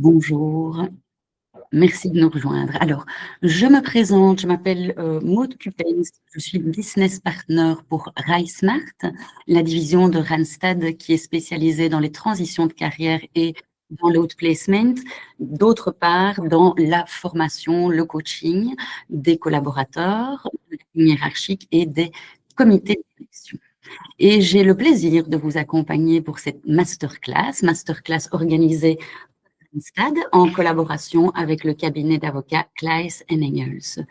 Bonjour, merci de nous rejoindre. Alors, je me présente, je m'appelle Maud Cupens, je suis business partner pour RiseSmart, la division de Randstad qui est spécialisée dans les transitions de carrière et dans l'outplacement, d'autre part dans la formation, le coaching des collaborateurs, la ligne hiérarchique et des comités de sélection. Et j'ai le plaisir de vous accompagner pour cette masterclass organisée Stade en collaboration avec le cabinet d'avocats Claes & Engels.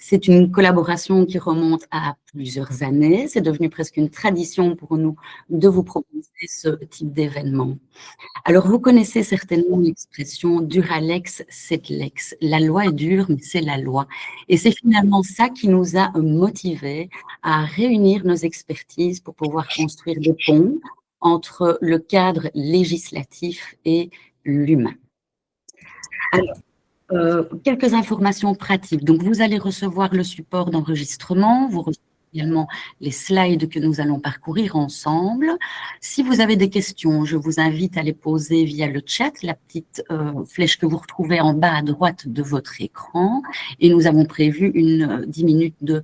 C'est une collaboration qui remonte à plusieurs années. C'est devenu presque une tradition pour nous de vous proposer ce type d'événement. Alors, vous connaissez certainement l'expression Duralex, c'est lex. La loi est dure, mais c'est la loi. Et c'est finalement ça qui nous a motivés à réunir nos expertises pour pouvoir construire des ponts entre le cadre législatif et l'humain. Alors, quelques informations pratiques. Donc, vous allez recevoir le support d'enregistrement, vous recevez également les slides que nous allons parcourir ensemble. Si vous avez des questions, je vous invite à les poser via le chat, la petite flèche que vous retrouvez en bas à droite de votre écran. Et nous avons prévu 10 minutes de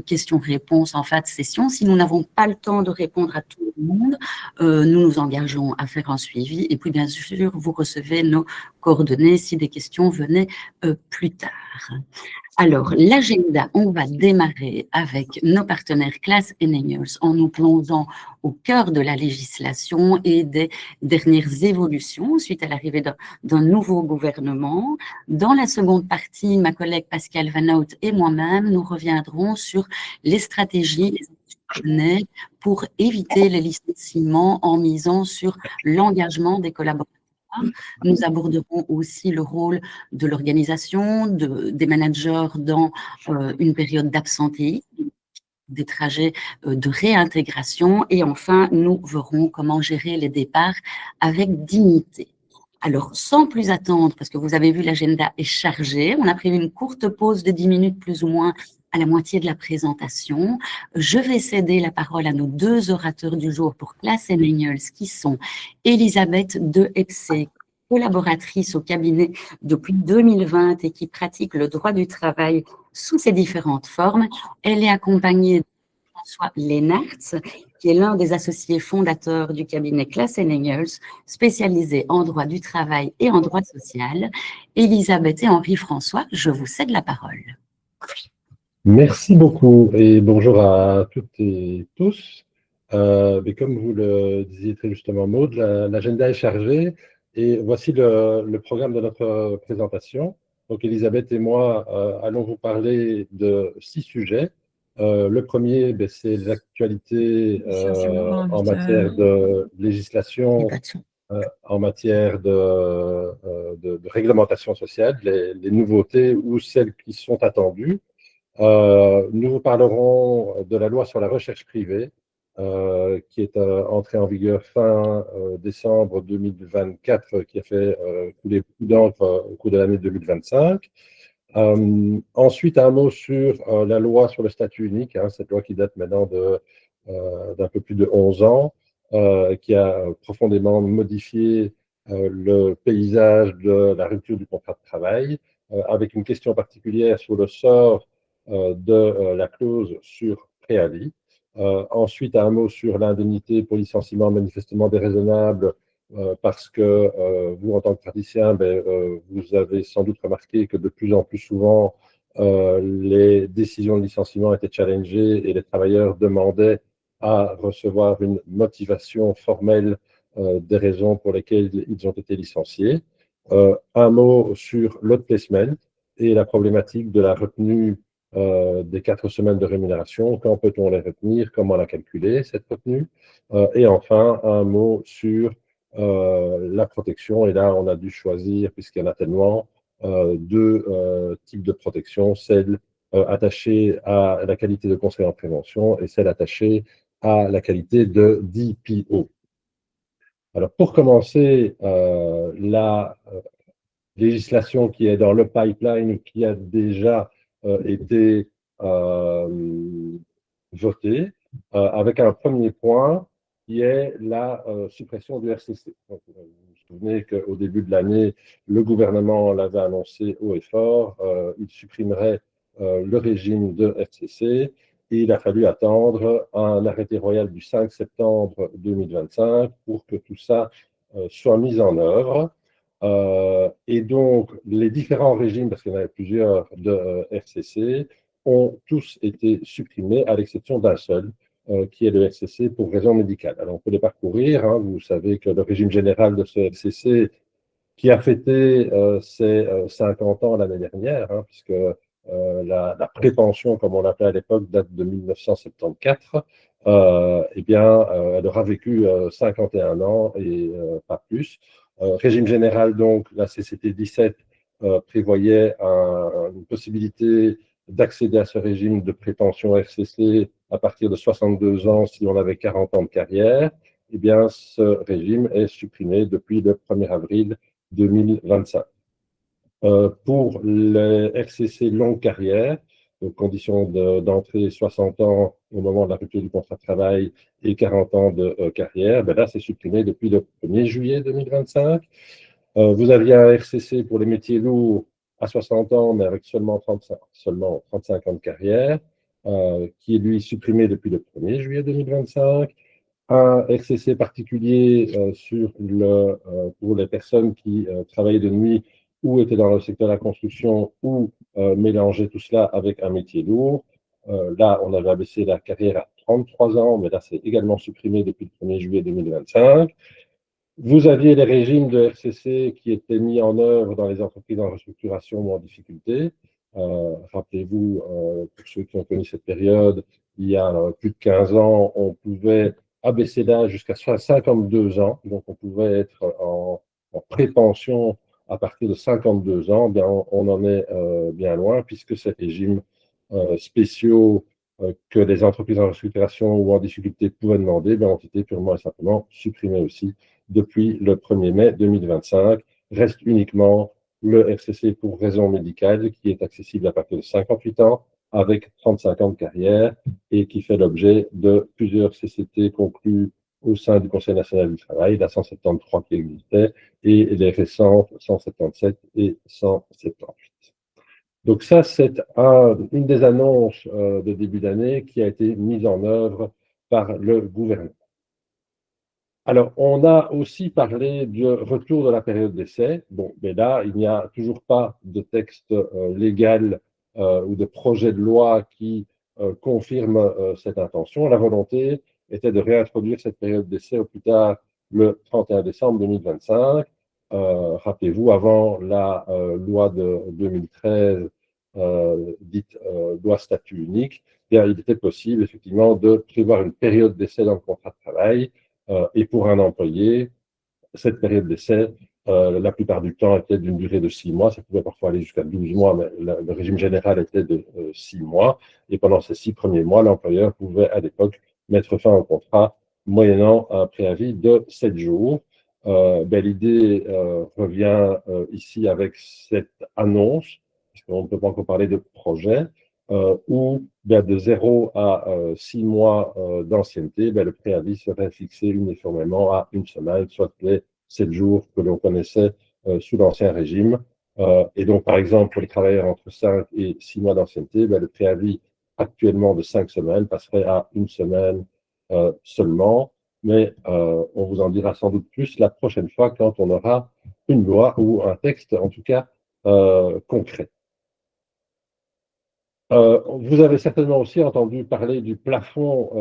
questions-réponses en fin de session. Si nous n'avons pas le temps de répondre à tout le monde, nous nous engageons à faire un suivi. Et puis, bien sûr, vous recevez nos coordonnées si des questions venaient plus tard. Alors, l'agenda, on va démarrer avec nos partenaires Claes & Engels en nous plongeant au cœur de la législation et des dernières évolutions suite à l'arrivée d'un nouveau gouvernement. Dans la seconde partie, ma collègue Pascal Van Hout et moi-même, nous reviendrons sur les stratégies pour éviter les licenciements en misant sur l'engagement des collaborateurs. Nous aborderons aussi le rôle de l'organisation, des managers dans une période d'absentéisme, des trajets de réintégration et enfin, nous verrons comment gérer les départs avec dignité. Alors, sans plus attendre, parce que vous avez vu, l'agenda est chargé, on a prévu une courte pause de 10 minutes plus ou moins à la moitié de la présentation. Je vais céder la parole à nos deux orateurs du jour pour Claes & Engels, qui sont Elisabeth de Hepsé, collaboratrice au cabinet depuis 2020 et qui pratique le droit du travail sous ses différentes formes. Elle est accompagnée de François Leenaerts, qui est l'un des associés fondateurs du cabinet Claes & Engels, spécialisé en droit du travail et en droit social. Elisabeth et Henri-François, je vous cède la parole. Merci beaucoup et bonjour à toutes et tous. Mais comme vous le disiez très justement, Maud, l'agenda est chargé et voici le programme de notre présentation. Donc, Elisabeth et moi allons vous parler de 6 sujets. Le premier, c'est l'actualité en matière de législation, en matière de réglementation sociale, les nouveautés ou celles qui sont attendues. Nous vous parlerons de la loi sur la recherche privée, qui est entrée en vigueur fin décembre 2024, qui a fait couler beaucoup d'encre au cours de l'année 2025. Ensuite, un mot sur la loi sur le statut unique, cette loi qui date maintenant d'un peu plus de 11 ans, qui a profondément modifié le paysage de la rupture du contrat de travail, avec une question particulière sur le sort de la clause sur préavis. Ensuite, un mot sur l'indemnité pour licenciement manifestement déraisonnable, parce que vous, en tant que praticien, vous avez sans doute remarqué que de plus en plus souvent, les décisions de licenciement étaient challengées et les travailleurs demandaient à recevoir une motivation formelle des raisons pour lesquelles ils ont été licenciés. Un mot sur l'outplacement et la problématique de la retenue des 4 semaines de rémunération. Quand peut-on les retenir? Comment la calculer, cette retenue? Et enfin, un mot sur la protection. Et là, on a dû choisir, puisqu'il y en a tellement, 2 types de protection, celle attachée à la qualité de conseil en prévention et celle attachée à la qualité de DPO. Alors, pour commencer, la législation qui est dans le pipeline, qui a déjà été votée, avec un premier point qui est la suppression du RCC. Donc, vous vous souvenez qu'au début de l'année, le gouvernement l'avait annoncé haut et fort, il supprimerait le régime de RCC, et il a fallu attendre un arrêté royal du 5 septembre 2025 pour que tout ça soit mis en œuvre. Et donc, les différents régimes, parce qu'il y en avait plusieurs de RCC, ont tous été supprimés, à l'exception d'un seul, qui est le RCC pour raison médicale. Alors, on peut les parcourir. Hein. Vous savez que le régime général de ce RCC, qui a fêté ses 50 ans l'année dernière, hein, puisque la prépension, comme on l'appelait à l'époque, date de 1974, eh bien, elle aura vécu 51 ans et pas plus. Régime général, donc, la CCT 17 prévoyait une possibilité d'accéder à ce régime de prépension RCC à partir de 62 ans si on avait 40 ans de carrière. Eh bien, ce régime est supprimé depuis le 1er avril 2025. Pour les RCC longue carrière, donc conditions d'entrée 60 ans au moment de la rupture du contrat de travail et 40 ans de carrière, ben là, c'est supprimé depuis le 1er juillet 2025. Vous aviez un RCC pour les métiers lourds à 60 ans, mais avec seulement 35 ans de carrière, qui est lui supprimé depuis le 1er juillet 2025. Un RCC particulier pour les personnes qui travaillaient de nuit ou étaient dans le secteur de la construction ou mélangeaient tout cela avec un métier lourd. Là, on avait abaissé la carrière à 33 ans, mais là, c'est également supprimé depuis le 1er juillet 2025. Vous aviez les régimes de RCC qui étaient mis en œuvre dans les entreprises en restructuration ou en difficulté. Rappelez-vous, pour ceux qui ont connu cette période, il y a plus de 15 ans, on pouvait abaisser l'âge jusqu'à 52 ans. Donc, on pouvait être en prépension à partir de 52 ans. Bien, on en est bien loin, puisque ces régimes spéciaux que les entreprises en restructuration ou en difficulté pouvaient demander, bien, ont été purement et simplement supprimés aussi depuis le 1er mai 2025. Reste uniquement le RCC pour raison médicale qui est accessible à partir de 58 ans avec 35 ans de carrière et qui fait l'objet de plusieurs CCT conclus au sein du Conseil national du travail, la 173 qui existait et les récentes 177 et 178. Donc ça, c'est une des annonces de début d'année qui a été mise en œuvre par le gouvernement. Alors, on a aussi parlé du retour de la période d'essai. Bon, mais là, il n'y a toujours pas de texte légal ou de projet de loi qui confirme cette intention. La volonté était de réintroduire cette période d'essai au plus tard le 31 décembre 2025. Rappelez-vous, avant la loi de 2013, dite loi statut unique, bien, il était possible effectivement de prévoir une période d'essai dans le contrat de travail. Et pour un employé, cette période d'essai, la plupart du temps, était d'une durée de 6 mois. Ça pouvait parfois aller jusqu'à 12 mois, mais le régime général était de 6 mois. Et pendant ces 6 premiers mois, l'employeur pouvait, à l'époque, mettre fin au contrat moyennant un préavis de 7 jours. L'idée revient ici avec cette annonce, parce qu'on ne peut pas encore parler de projet, où de 0 à 6 mois d'ancienneté, le préavis serait fixé uniformément à une semaine, soit les 7 jours que l'on connaissait sous l'ancien régime. Et donc, par exemple, pour les travailleurs entre 5 et 6 mois d'ancienneté, le préavis actuellement de 5 semaines passerait à une semaine seulement. Mais on vous en dira sans doute plus la prochaine fois quand on aura une loi ou un texte, en tout cas, concret. Vous avez certainement aussi entendu parler du plafond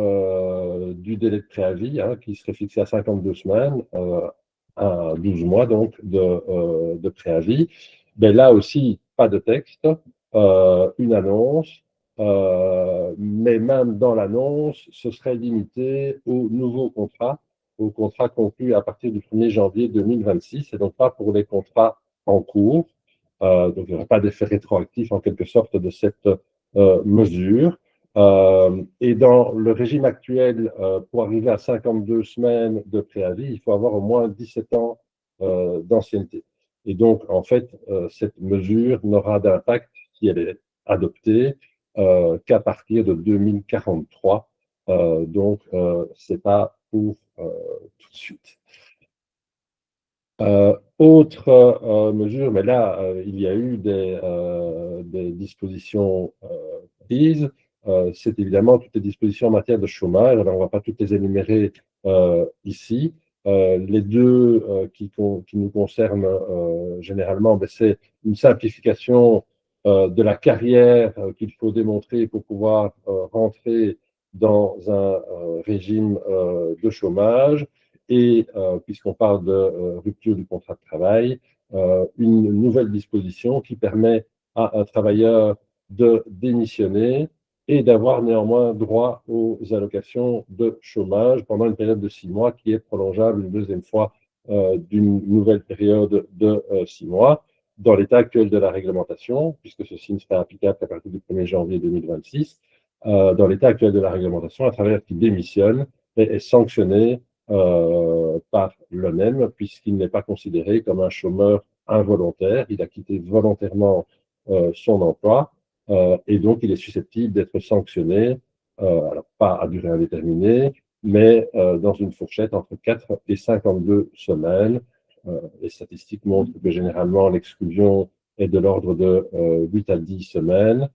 du délai de préavis, hein, qui serait fixé à 52 semaines, à 12 mois donc de préavis. Mais là aussi, pas de texte, une annonce, mais même dans l'annonce, ce serait limité aux nouveaux contrats, aux contrats conclus à partir du 1er janvier 2026, et donc pas pour les contrats en cours. Donc il n'y aura pas d'effet rétroactif en quelque sorte de cette mesure. Et dans le régime actuel, pour arriver à 52 semaines de préavis, il faut avoir au moins 17 ans d'ancienneté. Et donc, en fait, cette mesure n'aura d'impact, si elle est adoptée, qu'à partir de 2043. Donc, ce n'est pas pour tout de suite. Autre mesure, mais là, il y a eu des dispositions prises, c'est évidemment toutes les dispositions en matière de chômage. Alors, on ne va pas toutes les énumérer ici. Les deux qui nous concernent généralement, ben, c'est une simplification de la carrière qu'il faut démontrer pour pouvoir rentrer dans un régime de chômage. Et puisqu'on parle de rupture du contrat de travail, une nouvelle disposition qui permet à un travailleur de démissionner et d'avoir néanmoins droit aux allocations de chômage pendant une période de 6 mois qui est prolongeable une deuxième fois d'une nouvelle période de 6 mois dans l'état actuel de la réglementation, puisque ceci ne sera applicable qu'à partir du 1er janvier 2026. Dans l'état actuel de la réglementation, un travailleur qui démissionne est sanctionné par l'ONEM, puisqu'il n'est pas considéré comme un chômeur involontaire. Il a quitté volontairement son emploi et donc il est susceptible d'être sanctionné, alors pas à durée indéterminée, mais dans une fourchette entre 4 et 52 semaines. Les statistiques montrent que généralement l'exclusion est de l'ordre de 8 à 10 semaines.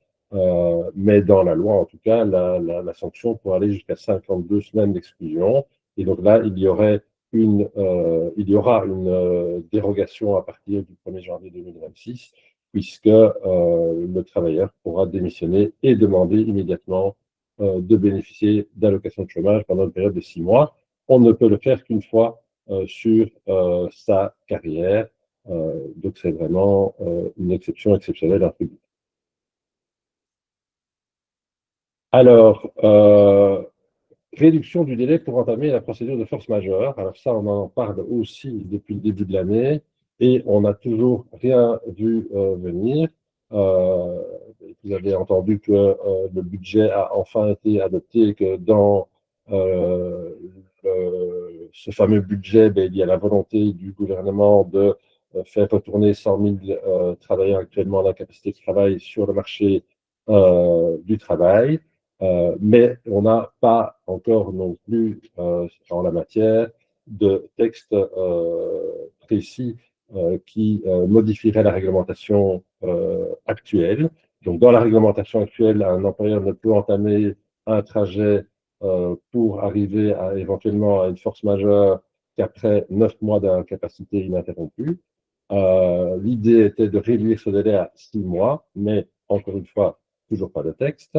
Mais dans la loi, en tout cas, la sanction pourrait aller jusqu'à 52 semaines d'exclusion. Et donc là, il y aura une dérogation à partir du 1er janvier 2026, puisque le travailleur pourra démissionner et demander immédiatement de bénéficier d'allocations de chômage pendant une période de 6 mois. On ne peut le faire qu'une fois sur sa carrière. Donc c'est vraiment une exception exceptionnelle entre guillemets. Alors, réduction du délai pour entamer la procédure de force majeure. Alors ça, on en parle aussi depuis le début de l'année et on n'a toujours rien vu venir. Vous avez entendu que le budget a enfin été adopté et que dans ce fameux budget, ben, il y a la volonté du gouvernement de faire retourner 100 000 travailleurs actuellement en incapacité de travail sur le marché du travail. Mais on n'a pas encore non plus en la matière de texte précis qui modifierait la réglementation actuelle. Donc, dans la réglementation actuelle, un employeur ne peut entamer un trajet pour arriver éventuellement à une force majeure qu'après 9 mois d'incapacité ininterrompue. L'idée était de réduire ce délai à 6 mois, mais encore une fois, toujours pas de texte.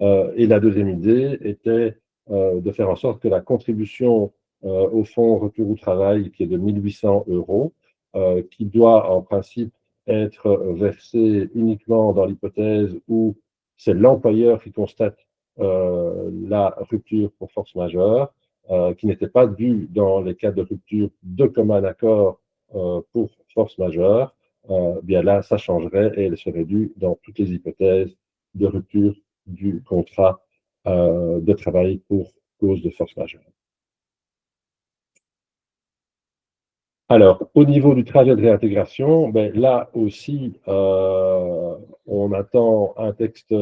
Et la deuxième idée était de faire en sorte que la contribution au fonds retour au travail, qui est de 1 800 €, qui doit en principe être versée uniquement dans l'hypothèse où c'est l'employeur qui constate la rupture pour force majeure, qui n'était pas due dans les cas de rupture de commun accord pour force majeure, bien là, ça changerait et elle serait due dans toutes les hypothèses de rupture du contrat de travail pour cause de force majeure. Alors, au niveau du trajet de réintégration, ben, là aussi, on attend un texte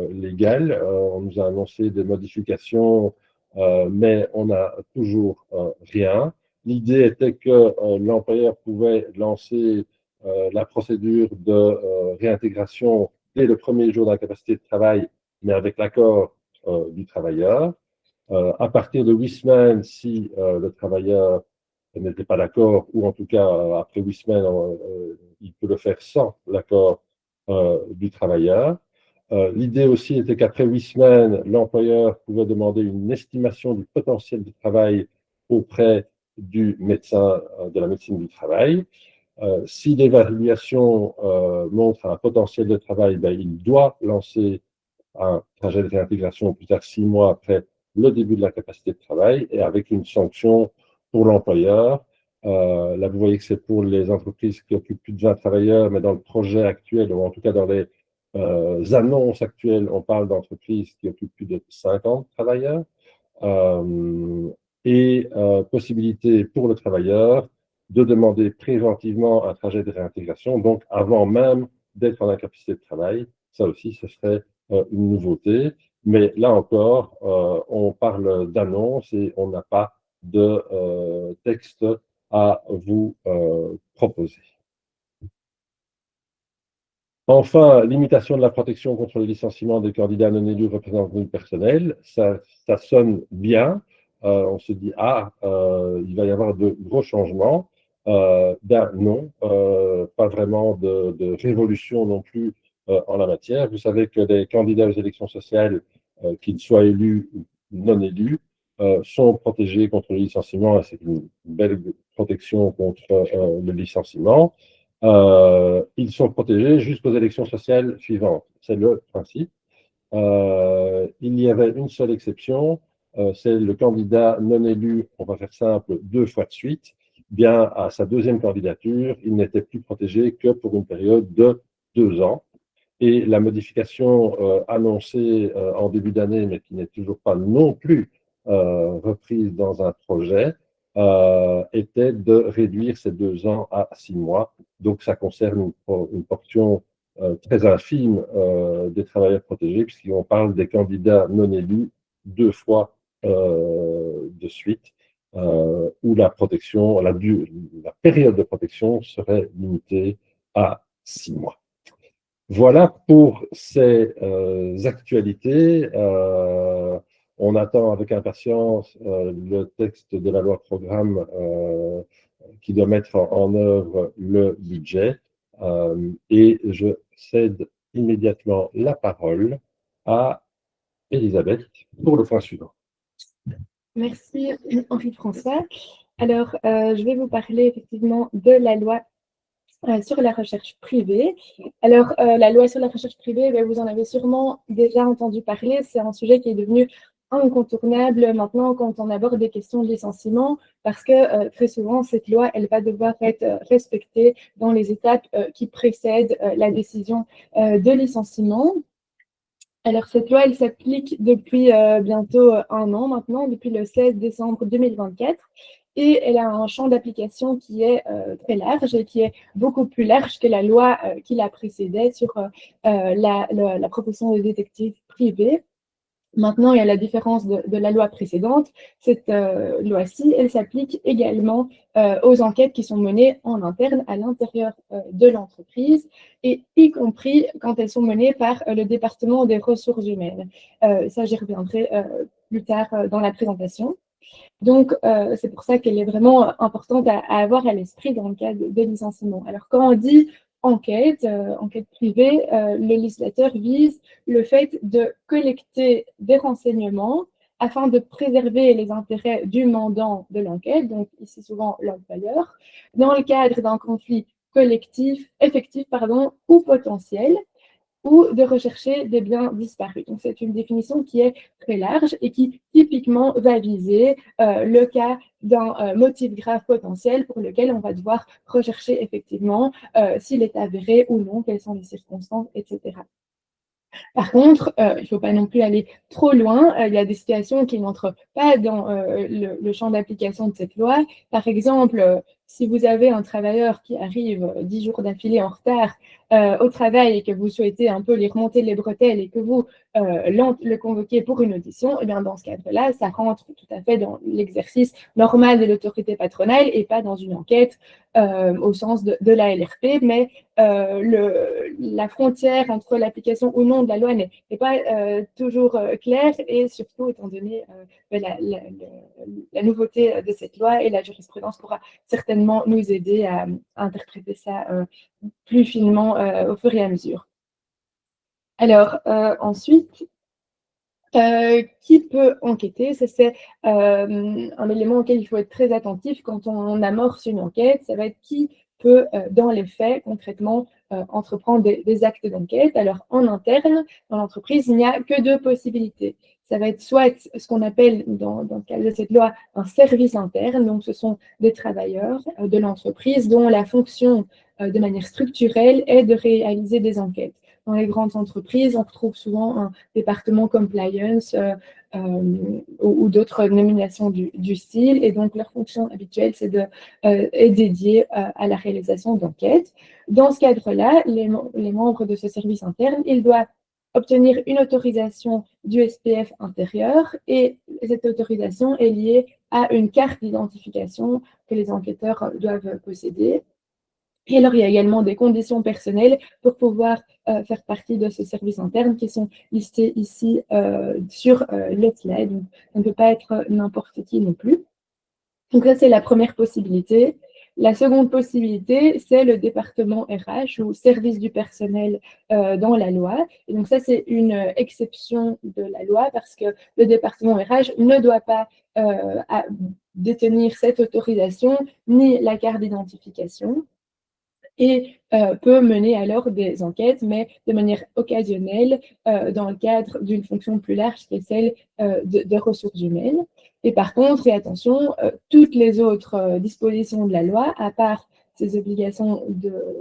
légal. On nous a annoncé des modifications, mais on n'a toujours rien. L'idée était que l'employeur pouvait lancer la procédure de réintégration dès le premier jour d'incapacité de travail, mais avec l'accord du travailleur. À partir de 8 semaines, si le travailleur n'était pas d'accord, ou en tout cas, après 8 semaines, il peut le faire sans l'accord du travailleur. L'idée aussi était qu'après 8 semaines, l'employeur pouvait demander une estimation du potentiel du travail auprès du médecin de la médecine du travail. Si l'évaluation montre un potentiel de travail, ben, il doit lancer un trajet de réintégration plus tard 6 mois après le début de la capacité de travail et avec une sanction pour l'employeur. Là, vous voyez que c'est pour les entreprises qui occupent plus de 20 travailleurs, mais dans le projet actuel, ou en tout cas dans les annonces actuelles, on parle d'entreprises qui occupent plus de 50 travailleurs. Et possibilité pour le travailleur de demander préventivement un trajet de réintégration, donc avant même d'être en incapacité de travail. Ça aussi, ce serait une nouveauté. Mais là encore, on parle d'annonce et on n'a pas de texte à vous proposer. Enfin, limitation de la protection contre le licenciement des candidats non élus représentant du personnel, ça sonne bien. On se dit, il va y avoir de gros changements. Non, pas vraiment de révolution non plus en la matière. Vous savez que les candidats aux élections sociales, qu'ils soient élus ou non élus, sont protégés contre le licenciement. C'est une belle protection contre le licenciement. Ils sont protégés jusqu'aux élections sociales suivantes. C'est le principe. Il y avait une seule exception, c'est le candidat non élu, on va faire simple, 2 fois de suite. Bien, à sa deuxième candidature, il n'était plus protégé que pour une période de 2 ans. Et la modification annoncée en début d'année, mais qui n'est toujours pas non plus reprise dans un projet, était de réduire ces 2 ans à 6 mois. Donc, ça concerne une portion très infime des travailleurs protégés, puisqu'on parle des candidats non élus 2 fois de suite, où la protection, la période de protection serait limitée à 6 mois. Voilà pour ces actualités. On attend avec impatience le texte de la loi programme qui doit mettre en œuvre le budget. Et je cède immédiatement la parole à Elisabeth pour le point suivant. Merci Henri-François. Alors, je vais vous parler effectivement de la loi sur la recherche privée. Alors, la loi sur la recherche privée, vous en avez sûrement déjà entendu parler. C'est un sujet qui est devenu incontournable maintenant quand on aborde des questions de licenciement, parce que très souvent, cette loi, elle va devoir être respectée dans les étapes qui précèdent la décision de licenciement. Alors, cette loi, elle s'applique depuis bientôt 1 an maintenant, depuis le 16 décembre 2024. Et elle a un champ d'application qui est très large et qui est beaucoup plus large que la loi qui la précédait sur la profession de détective privé. Maintenant, il y a la différence de la loi précédente. Cette loi-ci, elle s'applique également aux enquêtes qui sont menées en interne à l'intérieur de l'entreprise, et y compris quand elles sont menées par le département des ressources humaines. Ça, j'y reviendrai plus tard dans la présentation. Donc, c'est pour ça qu'elle est vraiment importante à avoir à l'esprit dans le cas de licenciement. Alors, quand on dit enquête privée, le législateur vise le fait de collecter des renseignements afin de préserver les intérêts du mandant de l'enquête, donc ici souvent l'employeur, dans le cadre d'un conflit effectif ou potentiel, ou de rechercher des biens disparus. Donc, c'est une définition qui est très large et qui typiquement va viser le cas d'un motif grave potentiel pour lequel on va devoir rechercher effectivement s'il est avéré ou non, quelles sont les circonstances, etc. Par contre, il ne faut pas non plus aller trop loin. Il y a des situations qui n'entrent pas dans le champ d'application de cette loi. Par exemple, si vous avez un travailleur qui arrive 10 jours d'affilée en retard au travail et que vous souhaitez un peu lui remonter les bretelles et que vous le convoquez pour une audition, et bien dans ce cadre-là, ça rentre tout à fait dans l'exercice normal de l'autorité patronale et pas dans une enquête au sens de la LRP, mais la frontière entre l'application ou non de la loi n'est pas toujours claire, et surtout étant donné la nouveauté de cette loi, et la jurisprudence pourra certainement nous aider à interpréter ça plus finement au fur et à mesure. Alors, ensuite, qui peut enquêter? Ça, c'est un élément auquel il faut être très attentif quand on amorce une enquête. Ça va être qui peut, dans les faits, concrètement, entreprendre des actes d'enquête. Alors, en interne, dans l'entreprise, il n'y a que 2 possibilités. Ça va être soit ce qu'on appelle, dans le cadre de cette loi, un service interne. Donc, ce sont des travailleurs de l'entreprise dont la fonction, de manière structurelle, est de réaliser des enquêtes. Dans les grandes entreprises, on retrouve souvent un département compliance ou d'autres nominations du style. Et donc, leur fonction habituelle, est dédiée à la réalisation d'enquêtes. Dans ce cadre-là, les membres de ce service interne, ils doivent obtenir une autorisation du SPF intérieur, et cette autorisation est liée à une carte d'identification que les enquêteurs doivent posséder. Et alors, il y a également des conditions personnelles pour pouvoir faire partie de ce service interne qui sont listées ici sur le slide. Donc, ça ne peut pas être n'importe qui non plus. Donc, ça, c'est la première possibilité. La seconde possibilité, c'est le département RH ou service du personnel dans la loi. Et donc, ça, c'est une exception de la loi parce que le département RH ne doit pas détenir cette autorisation ni la carte d'identification et peut mener alors des enquêtes, mais de manière occasionnelle dans le cadre d'une fonction plus large qui est celle de ressources humaines. Et par contre, et attention, toutes les autres dispositions de la loi, à part ces obligations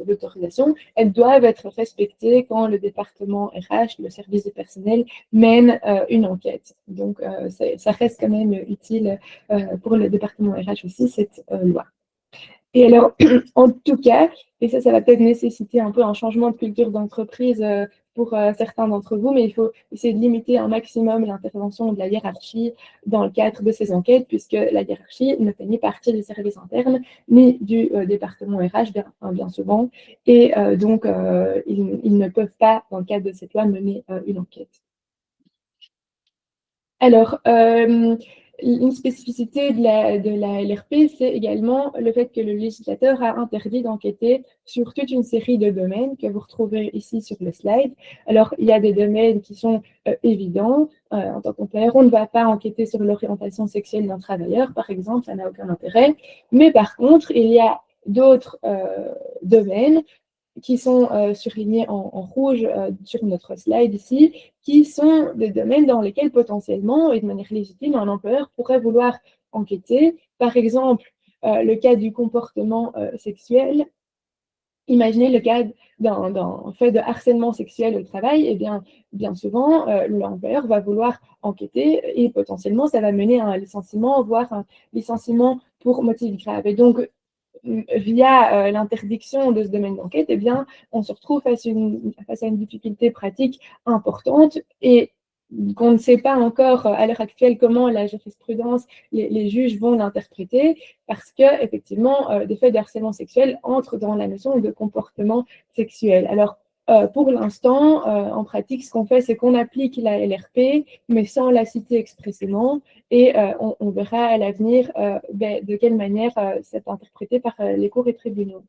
d'autorisation, elles doivent être respectées quand le département RH, le service du personnel, mène une enquête. Donc, ça reste quand même utile pour le département RH aussi, cette loi. Et alors, en tout cas, et ça va peut-être nécessiter un peu un changement de culture d'entreprise pour certains d'entre vous, mais il faut essayer de limiter un maximum l'intervention de la hiérarchie dans le cadre de ces enquêtes, puisque la hiérarchie ne fait ni partie du service interne, ni du département RH, bien souvent, et donc ils ne peuvent pas, dans le cadre de cette loi, mener une enquête. Alors, une spécificité de la LRP, c'est également le fait que le législateur a interdit d'enquêter sur toute une série de domaines que vous retrouvez ici sur le slide. Alors, il y a des domaines qui sont évidents. En tant qu'employeur, on ne va pas enquêter sur l'orientation sexuelle d'un travailleur, par exemple, ça n'a aucun intérêt. Mais par contre, il y a d'autres domaines qui sont surlignés en rouge sur notre slide ici, qui sont des domaines dans lesquels potentiellement et de manière légitime, un employeur pourrait vouloir enquêter. Par exemple, le cas du comportement sexuel. Imaginez le cas d'un fait de harcèlement sexuel au travail, et bien souvent, l'employeur va vouloir enquêter et potentiellement, ça va mener à un licenciement, voire un licenciement pour motif grave. Et donc, via l'interdiction de ce domaine d'enquête, eh bien, on se retrouve face à une difficulté pratique importante et qu'on ne sait pas encore à l'heure actuelle comment la jurisprudence, les juges vont l'interpréter, parce que effectivement, des faits de harcèlement sexuel entrent dans la notion de comportement sexuel. Alors, pour l'instant, en pratique, ce qu'on fait, c'est qu'on applique la LRP, mais sans la citer expressément, et on verra à l'avenir de quelle manière c'est interprété par les cours et tribunaux.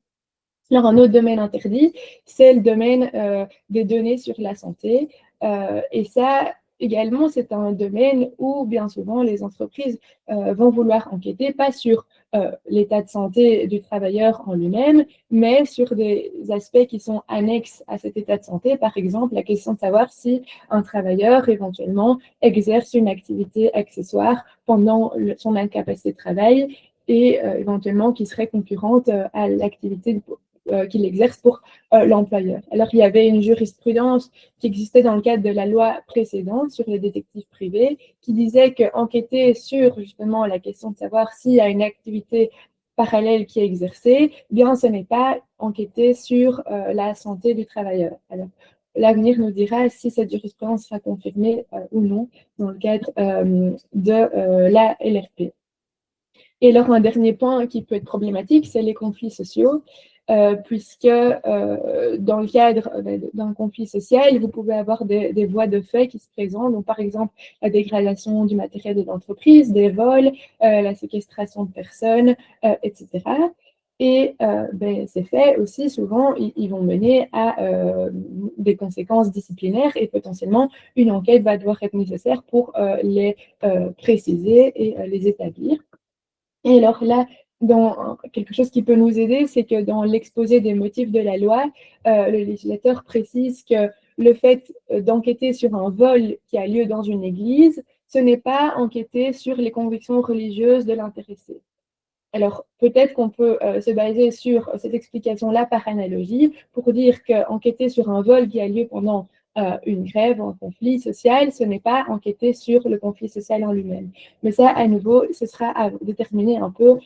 Alors, un autre domaine interdit, c'est le domaine des données sur la santé. Et ça, également, c'est un domaine où, bien souvent, les entreprises vont vouloir enquêter, pas sur l'état de santé du travailleur en lui-même, mais sur des aspects qui sont annexes à cet état de santé. Par exemple, la question de savoir si un travailleur, éventuellement, exerce une activité accessoire pendant son incapacité de travail et éventuellement qui serait concurrente à l'activité qu'il exerce pour l'employeur. Alors, il y avait une jurisprudence qui existait dans le cadre de la loi précédente sur les détectives privés qui disait qu'enquêter sur justement la question de savoir s'il y a une activité parallèle qui est exercée, bien, ce n'est pas enquêter sur la santé du travailleur. Alors, l'avenir nous dira si cette jurisprudence sera confirmée ou non dans le cadre de la LRP. Et alors, un dernier point qui peut être problématique, c'est les conflits sociaux. Puisque dans le cadre d'un conflit social, vous pouvez avoir des voies de fait qui se présentent, donc par exemple la dégradation du matériel de l'entreprise, des vols, la séquestration de personnes, etc. Et ces faits aussi, souvent, ils vont mener à des conséquences disciplinaires et potentiellement une enquête va devoir être nécessaire pour les préciser et les établir. Et alors là, dans quelque chose qui peut nous aider, c'est que dans l'exposé des motifs de la loi, le législateur précise que le fait d'enquêter sur un vol qui a lieu dans une église, ce n'est pas enquêter sur les convictions religieuses de l'intéressé. Alors, peut-être qu'on peut se baser sur cette explication-là par analogie pour dire qu'enquêter sur un vol qui a lieu pendant une grève ou un conflit social, ce n'est pas enquêter sur le conflit social en lui-même. Mais ça, à nouveau, ce sera à déterminer un peu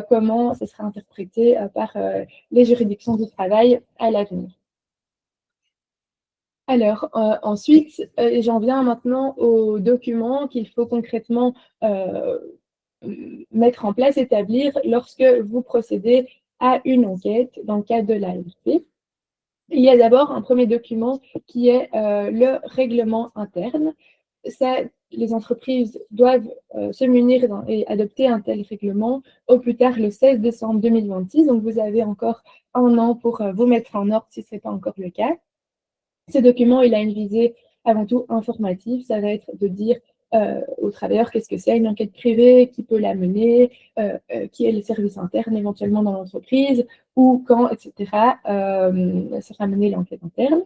comment ce sera interprété par les juridictions du travail à l'avenir. Alors, ensuite, j'en viens maintenant aux documents qu'il faut concrètement mettre en place, établir lorsque vous procédez à une enquête dans le cadre de l'ARP. Il y a d'abord un premier document qui est le règlement interne. Ça, les entreprises doivent se munir et adopter un tel règlement au plus tard le 16 décembre 2026. Donc, vous avez encore un an pour vous mettre en ordre si ce n'est pas encore le cas. Ce document, il a une visée avant tout informative. Ça va être de dire aux travailleurs qu'est-ce que c'est une enquête privée, qui peut la mener, qui est le service interne éventuellement dans l'entreprise, où, quand, etc. Sera menée l'enquête interne.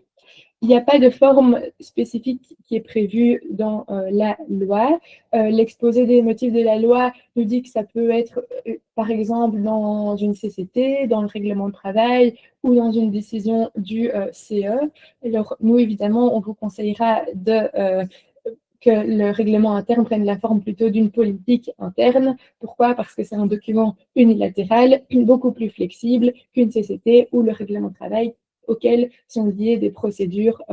Il n'y a pas de forme spécifique qui est prévue dans la loi. L'exposé des motifs de la loi nous dit que ça peut être, par exemple, dans une CCT, dans le règlement de travail ou dans une décision du CE. Alors, nous, évidemment, on vous conseillera que le règlement interne prenne la forme plutôt d'une politique interne. Pourquoi? Parce que c'est un document unilatéral, beaucoup plus flexible qu'une CCT ou le règlement de travail auxquelles sont liées des procédures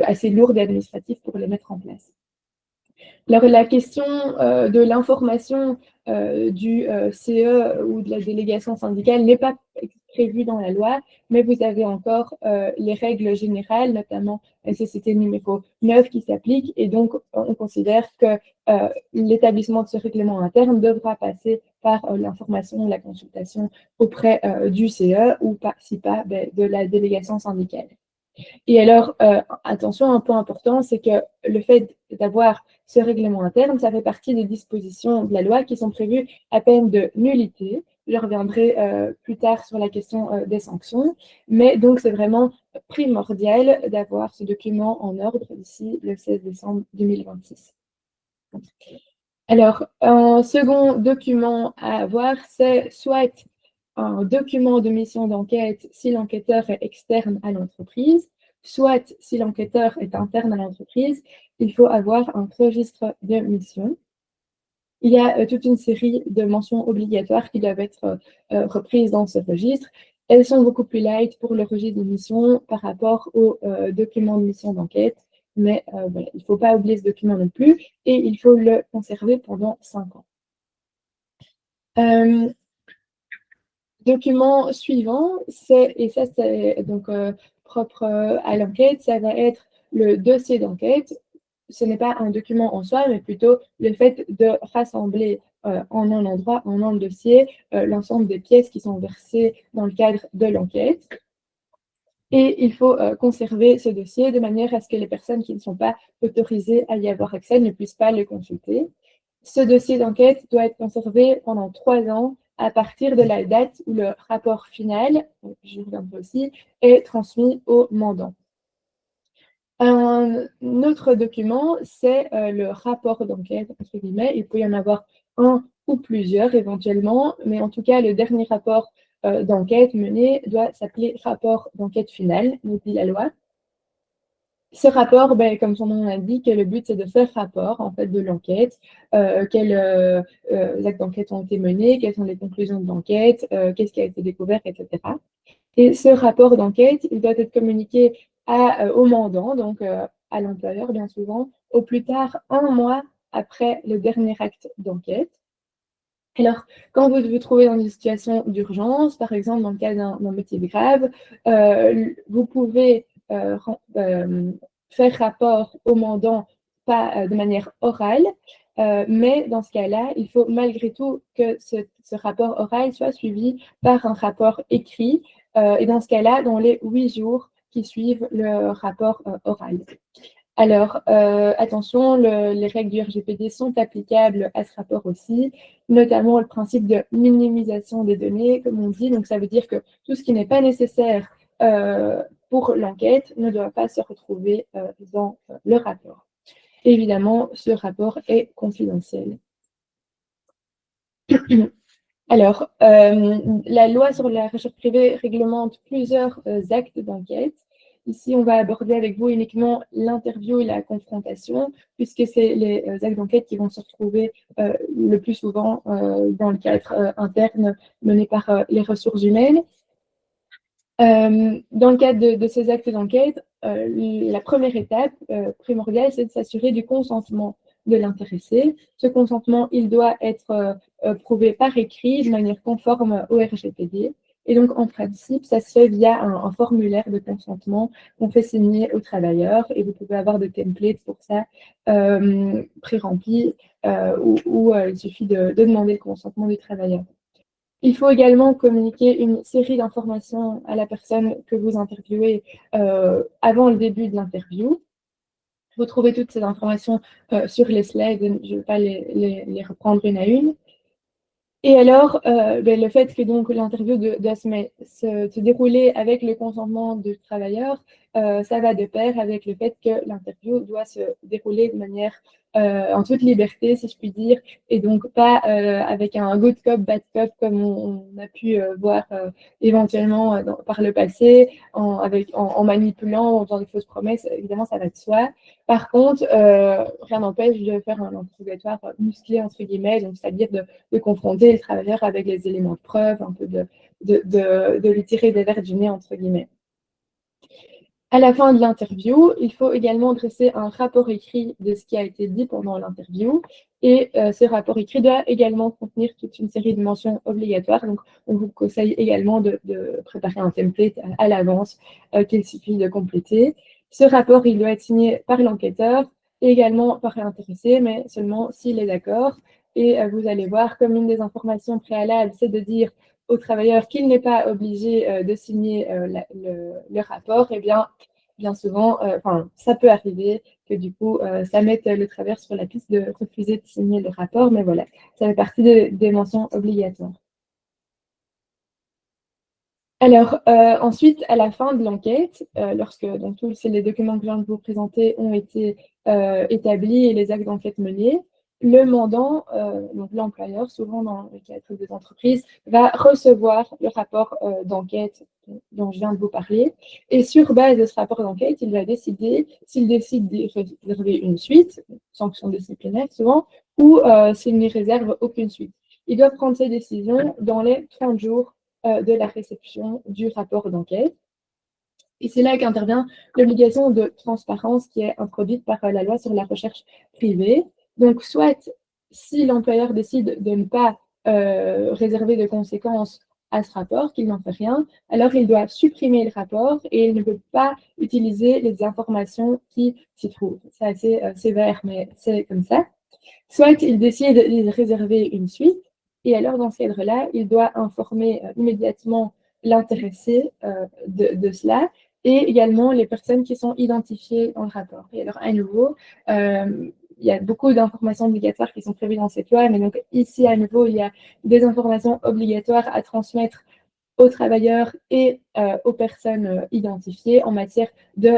assez lourdes et administratives pour les mettre en place. Alors, la question de l'information du CE ou de la délégation syndicale n'est pas prévue dans la loi, mais vous avez encore les règles générales, notamment la CCT numéro 9 qui s'applique, et donc on considère que l'établissement de ce règlement interne devra passer par l'information, la consultation auprès du CE ou, si pas, de la délégation syndicale. Et alors, attention, un point important, c'est que le fait d'avoir ce règlement interne, ça fait partie des dispositions de la loi qui sont prévues à peine de nullité. Je reviendrai plus tard sur la question des sanctions, mais donc c'est vraiment primordial d'avoir ce document en ordre d'ici le 16 décembre 2026. Alors, un second document à avoir, c'est soit un document de mission d'enquête si l'enquêteur est externe à l'entreprise, soit si l'enquêteur est interne à l'entreprise, il faut avoir un registre de mission. Il y a toute une série de mentions obligatoires qui doivent être reprises dans ce registre. Elles sont beaucoup plus light pour le registre de mission par rapport au document de mission d'enquête, mais voilà, il ne faut pas oublier ce document non plus et il faut le conserver pendant 5 ans. Document suivant, et ça c'est donc propre à l'enquête, ça va être le dossier d'enquête. Ce n'est pas un document en soi, mais plutôt le fait de rassembler en un endroit, en un dossier, l'ensemble des pièces qui sont versées dans le cadre de l'enquête. Et il faut conserver ce dossier de manière à ce que les personnes qui ne sont pas autorisées à y avoir accès ne puissent pas le consulter. Ce dossier d'enquête doit être conservé pendant 3 ans à partir de la date où le rapport final, je reviendrai aussi, est transmis au mandant. Un autre document, c'est le rapport d'enquête, entre guillemets. Il peut y en avoir un ou plusieurs éventuellement, mais en tout cas, le dernier rapport d'enquête mené doit s'appeler rapport d'enquête finale, nous dit la loi. Ce rapport, comme son nom l'indique, le but c'est de faire rapport en fait, de l'enquête, quels actes d'enquête ont été menés, quelles sont les conclusions de l'enquête, qu'est-ce qui a été découvert, etc. Et ce rapport d'enquête, il doit être communiqué au mandant, donc à l'employeur bien souvent, au plus tard 1 mois après le dernier acte d'enquête. Alors, quand vous vous trouvez dans une situation d'urgence, par exemple dans le cas d'un motif grave, vous pouvez faire rapport au mandant pas de manière orale, mais dans ce cas-là, il faut malgré tout que ce rapport oral soit suivi par un rapport écrit, et dans ce cas-là, dans les 8 jours qui suivent le rapport oral. Alors, attention, les règles du RGPD sont applicables à ce rapport aussi, notamment le principe de minimisation des données, comme on dit. Donc, ça veut dire que tout ce qui n'est pas nécessaire pour l'enquête ne doit pas se retrouver dans le rapport. Évidemment, ce rapport est confidentiel. Alors, la loi sur la recherche privée réglemente plusieurs actes d'enquête. Ici, on va aborder avec vous uniquement l'interview et la confrontation, puisque c'est les actes d'enquête qui vont se retrouver le plus souvent dans le cadre interne mené par les ressources humaines. Dans le cadre de ces actes d'enquête, la première étape primordiale, c'est de s'assurer du consentement de l'intéressé. Ce consentement, il doit être prouvé par écrit de manière conforme au RGPD. Et donc, en principe, ça se fait via un formulaire de consentement qu'on fait signer au travailleur et vous pouvez avoir des templates pour ça pré-remplis où il suffit de demander le consentement du travailleur. Il faut également communiquer une série d'informations à la personne que vous interviewez avant le début de l'interview. Vous trouvez toutes ces informations sur les slides, je ne vais pas les reprendre une à une. Et alors, le fait que donc l'interview doit se dérouler avec le consentement du travailleur, ça va de pair avec le fait que l'interview doit se dérouler de manière en toute liberté, si je puis dire, et donc pas avec un good cop, bad cop comme on a pu voir éventuellement par le passé, en manipulant, en faisant des fausses promesses. Évidemment, ça va de soi. Par contre, rien n'empêche de faire un interrogatoire musclé, entre guillemets, donc c'est-à-dire de confronter le travailleur avec les éléments de preuve, un peu de lui tirer des vers du nez, entre guillemets. À la fin de l'interview, il faut également dresser un rapport écrit de ce qui a été dit pendant l'interview. Et ce rapport écrit doit également contenir toute une série de mentions obligatoires. Donc, on vous conseille également de préparer un template à l'avance qu'il suffit de compléter. Ce rapport, il doit être signé par l'enquêteur et également par l'intéressé, mais seulement s'il est d'accord. Et vous allez voir, comme une des informations préalables, c'est de dire au travailleur qu'il n'est pas obligé de signer le rapport, eh bien souvent, ça peut arriver que du coup, ça mette le travailleur sur la piste de refuser de signer le rapport, mais voilà, ça fait partie des mentions obligatoires. Alors, ensuite, à la fin de l'enquête, lorsque donc, tous les documents que je viens de vous présenter ont été établis et les actes d'enquête menés, le mandant, donc l'employeur, souvent dans le cadre des entreprises, va recevoir le rapport d'enquête dont je viens de vous parler. Et sur base de ce rapport d'enquête, il va décider s'il décide de réserver une suite, sanction disciplinaire souvent, ou s'il n'y réserve aucune suite. Il doit prendre ses décisions dans les 30 jours de la réception du rapport d'enquête. Et c'est là qu'intervient l'obligation de transparence qui est introduite par la loi sur la recherche privée. Donc, soit si l'employeur décide de ne pas réserver de conséquences à ce rapport, qu'il n'en fait rien, alors il doit supprimer le rapport et il ne peut pas utiliser les informations qui s'y trouvent. C'est assez sévère, mais c'est comme ça. Soit il décide de réserver une suite, et alors dans ce cadre-là, il doit informer immédiatement l'intéressé de cela, et également les personnes qui sont identifiées dans le rapport. Et alors, à nouveau, il y a beaucoup d'informations obligatoires qui sont prévues dans cette loi, mais donc ici, à nouveau, il y a des informations obligatoires à transmettre aux travailleurs et aux personnes identifiées en matière de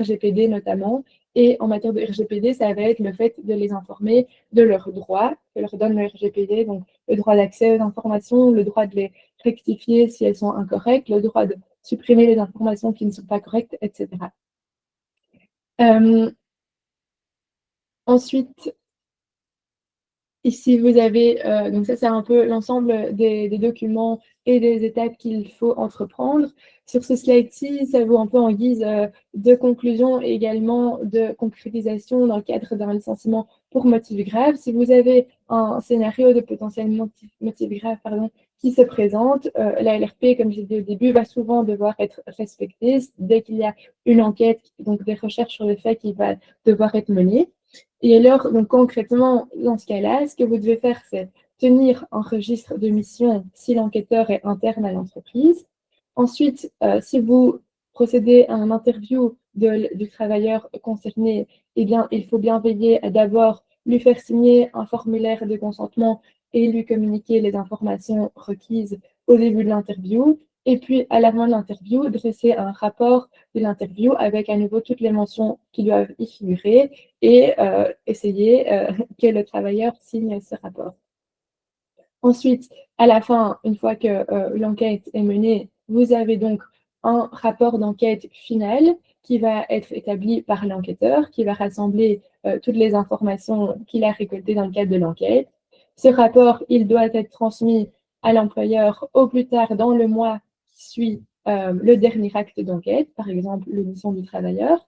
RGPD notamment. Et en matière de RGPD, ça va être le fait de les informer de leurs droits que leur donne le RGPD, donc le droit d'accès aux informations, le droit de les rectifier si elles sont incorrectes, le droit de supprimer les informations qui ne sont pas correctes, etc. Ensuite, ici, vous avez, donc ça c'est un peu l'ensemble des documents et des étapes qu'il faut entreprendre. Sur ce slide-ci, ça vaut un peu en guise de conclusion et également de concrétisation dans le cadre d'un licenciement pour motif grave. Si vous avez un scénario de potentiel motif grave qui se présente, la LRP, comme j'ai dit au début, va souvent devoir être respectée dès qu'il y a une enquête, donc des recherches sur les faits qui va devoir être menée. Et alors, donc concrètement, dans ce cas-là, ce que vous devez faire, c'est tenir un registre de mission si l'enquêteur est interne à l'entreprise. Ensuite, si vous procédez à une interview du travailleur concerné, eh bien, il faut bien veiller à d'abord lui faire signer un formulaire de consentement et lui communiquer les informations requises au début de l'interview. Et puis, à la fin de l'interview, dresser un rapport de l'interview avec à nouveau toutes les mentions qui doivent y figurer et essayer que le travailleur signe ce rapport. Ensuite, à la fin, une fois que l'enquête est menée, vous avez donc un rapport d'enquête final qui va être établi par l'enquêteur, qui va rassembler toutes les informations qu'il a récoltées dans le cadre de l'enquête. Ce rapport, il doit être transmis à l'employeur au plus tard dans le mois qui suit le dernier acte d'enquête, par exemple l'audition du travailleur.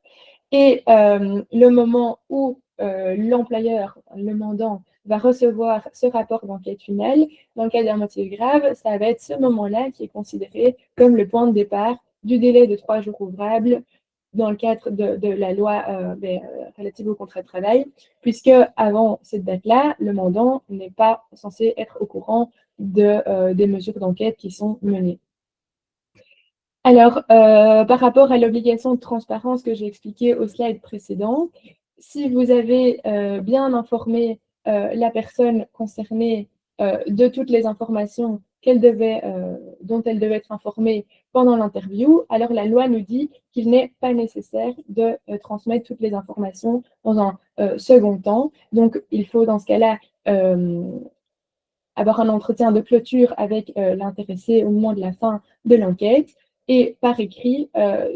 Et le moment où l'employeur, le mandant, va recevoir ce rapport d'enquête finale, dans le cas d'un motif grave, ça va être ce moment-là qui est considéré comme le point de départ du délai de 3 jours ouvrables dans le cadre de la loi relative au contrat de travail, puisque avant cette date-là, le mandant n'est pas censé être au courant des mesures d'enquête qui sont menées. Alors, par rapport à l'obligation de transparence que j'ai expliquée au slide précédent, si vous avez bien informé la personne concernée de toutes les informations dont elle devait être informée pendant l'interview, alors la loi nous dit qu'il n'est pas nécessaire de transmettre toutes les informations dans un second temps. Donc, il faut dans ce cas-là avoir un entretien de clôture avec l'intéressé au moment de la fin de l'enquête et par écrit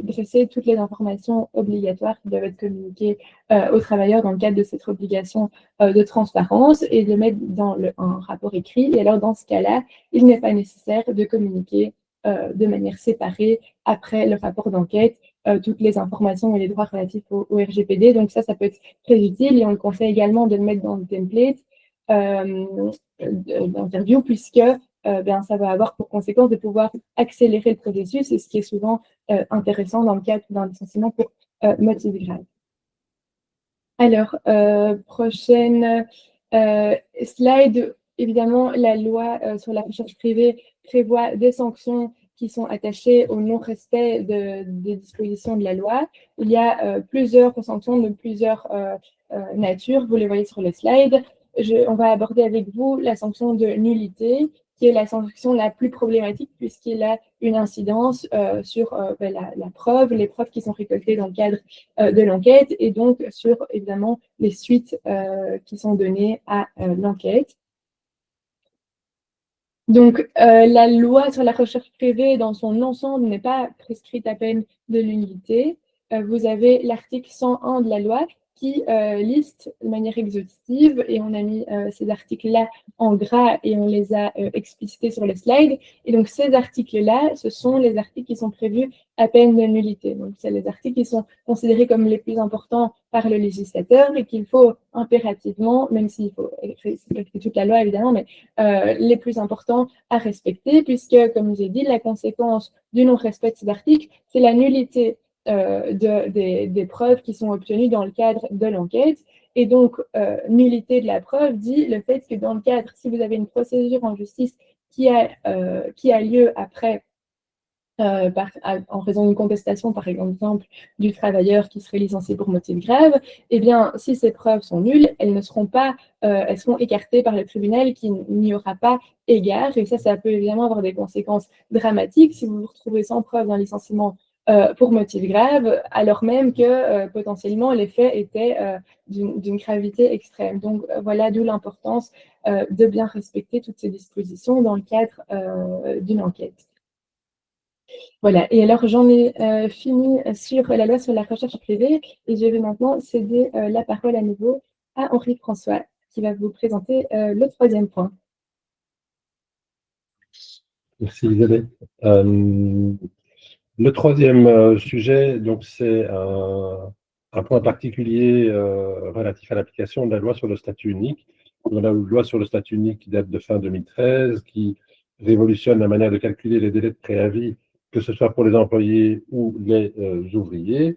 dresser toutes les informations obligatoires qui doivent être communiquées aux travailleurs dans le cadre de cette obligation de transparence et de le mettre dans un rapport écrit. Et alors dans ce cas-là, il n'est pas nécessaire de communiquer de manière séparée après le rapport d'enquête toutes les informations et les droits relatifs au RGPD. Donc ça peut être très utile et on le conseille également de le mettre dans le template d'interview puisque ça va avoir pour conséquence de pouvoir accélérer le processus et ce qui est souvent intéressant dans le cadre d'un licenciement pour motif grave. Alors, prochaine slide. Évidemment, la loi sur la recherche privée prévoit des sanctions qui sont attachées au non-respect des dispositions de la loi. Il y a plusieurs sanctions de plusieurs natures, vous les voyez sur le slide. On va aborder avec vous la sanction de nullité, qui est la sanction la plus problématique puisqu'il a une incidence sur la preuve, les preuves qui sont récoltées dans le cadre de l'enquête et donc sur évidemment les suites qui sont données à l'enquête. Donc, la loi sur la recherche privée dans son ensemble n'est pas prescrite à peine de nullité. Vous avez l'article 101 de la loi qui liste de manière exhaustive, et on a mis ces articles-là en gras et on les a explicités sur le slide. Et donc, ces articles-là, ce sont les articles qui sont prévus à peine de nullité. Donc, c'est les articles qui sont considérés comme les plus importants par le législateur et qu'il faut impérativement, même s'il faut écrire toute la loi évidemment, mais les plus importants à respecter, puisque, comme je l'ai dit, la conséquence du non-respect de ces articles, c'est la nullité des preuves qui sont obtenues dans le cadre de l'enquête. Et donc, nullité de la preuve dit le fait que dans le cadre, si vous avez une procédure en justice qui a lieu après, en raison d'une contestation, par exemple, du travailleur qui serait licencié pour motif grave, eh bien, si ces preuves sont nulles, elles seront écartées par le tribunal qui n'y aura pas égard. Et ça peut évidemment avoir des conséquences dramatiques si vous vous retrouvez sans preuve d'un licenciement pour motif grave, alors même que potentiellement les faits étaient d'une gravité extrême. Donc voilà d'où l'importance de bien respecter toutes ces dispositions dans le cadre d'une enquête. Voilà, et alors j'en ai fini sur la loi sur la recherche privée et je vais maintenant céder la parole à nouveau à Henri-François qui va vous présenter le troisième point. Merci Elisabeth. Le troisième sujet, donc, c'est un point particulier relatif à l'application de la loi sur le statut unique. La loi sur le statut unique qui date de fin 2013, qui révolutionne la manière de calculer les délais de préavis, que ce soit pour les employés ou les ouvriers.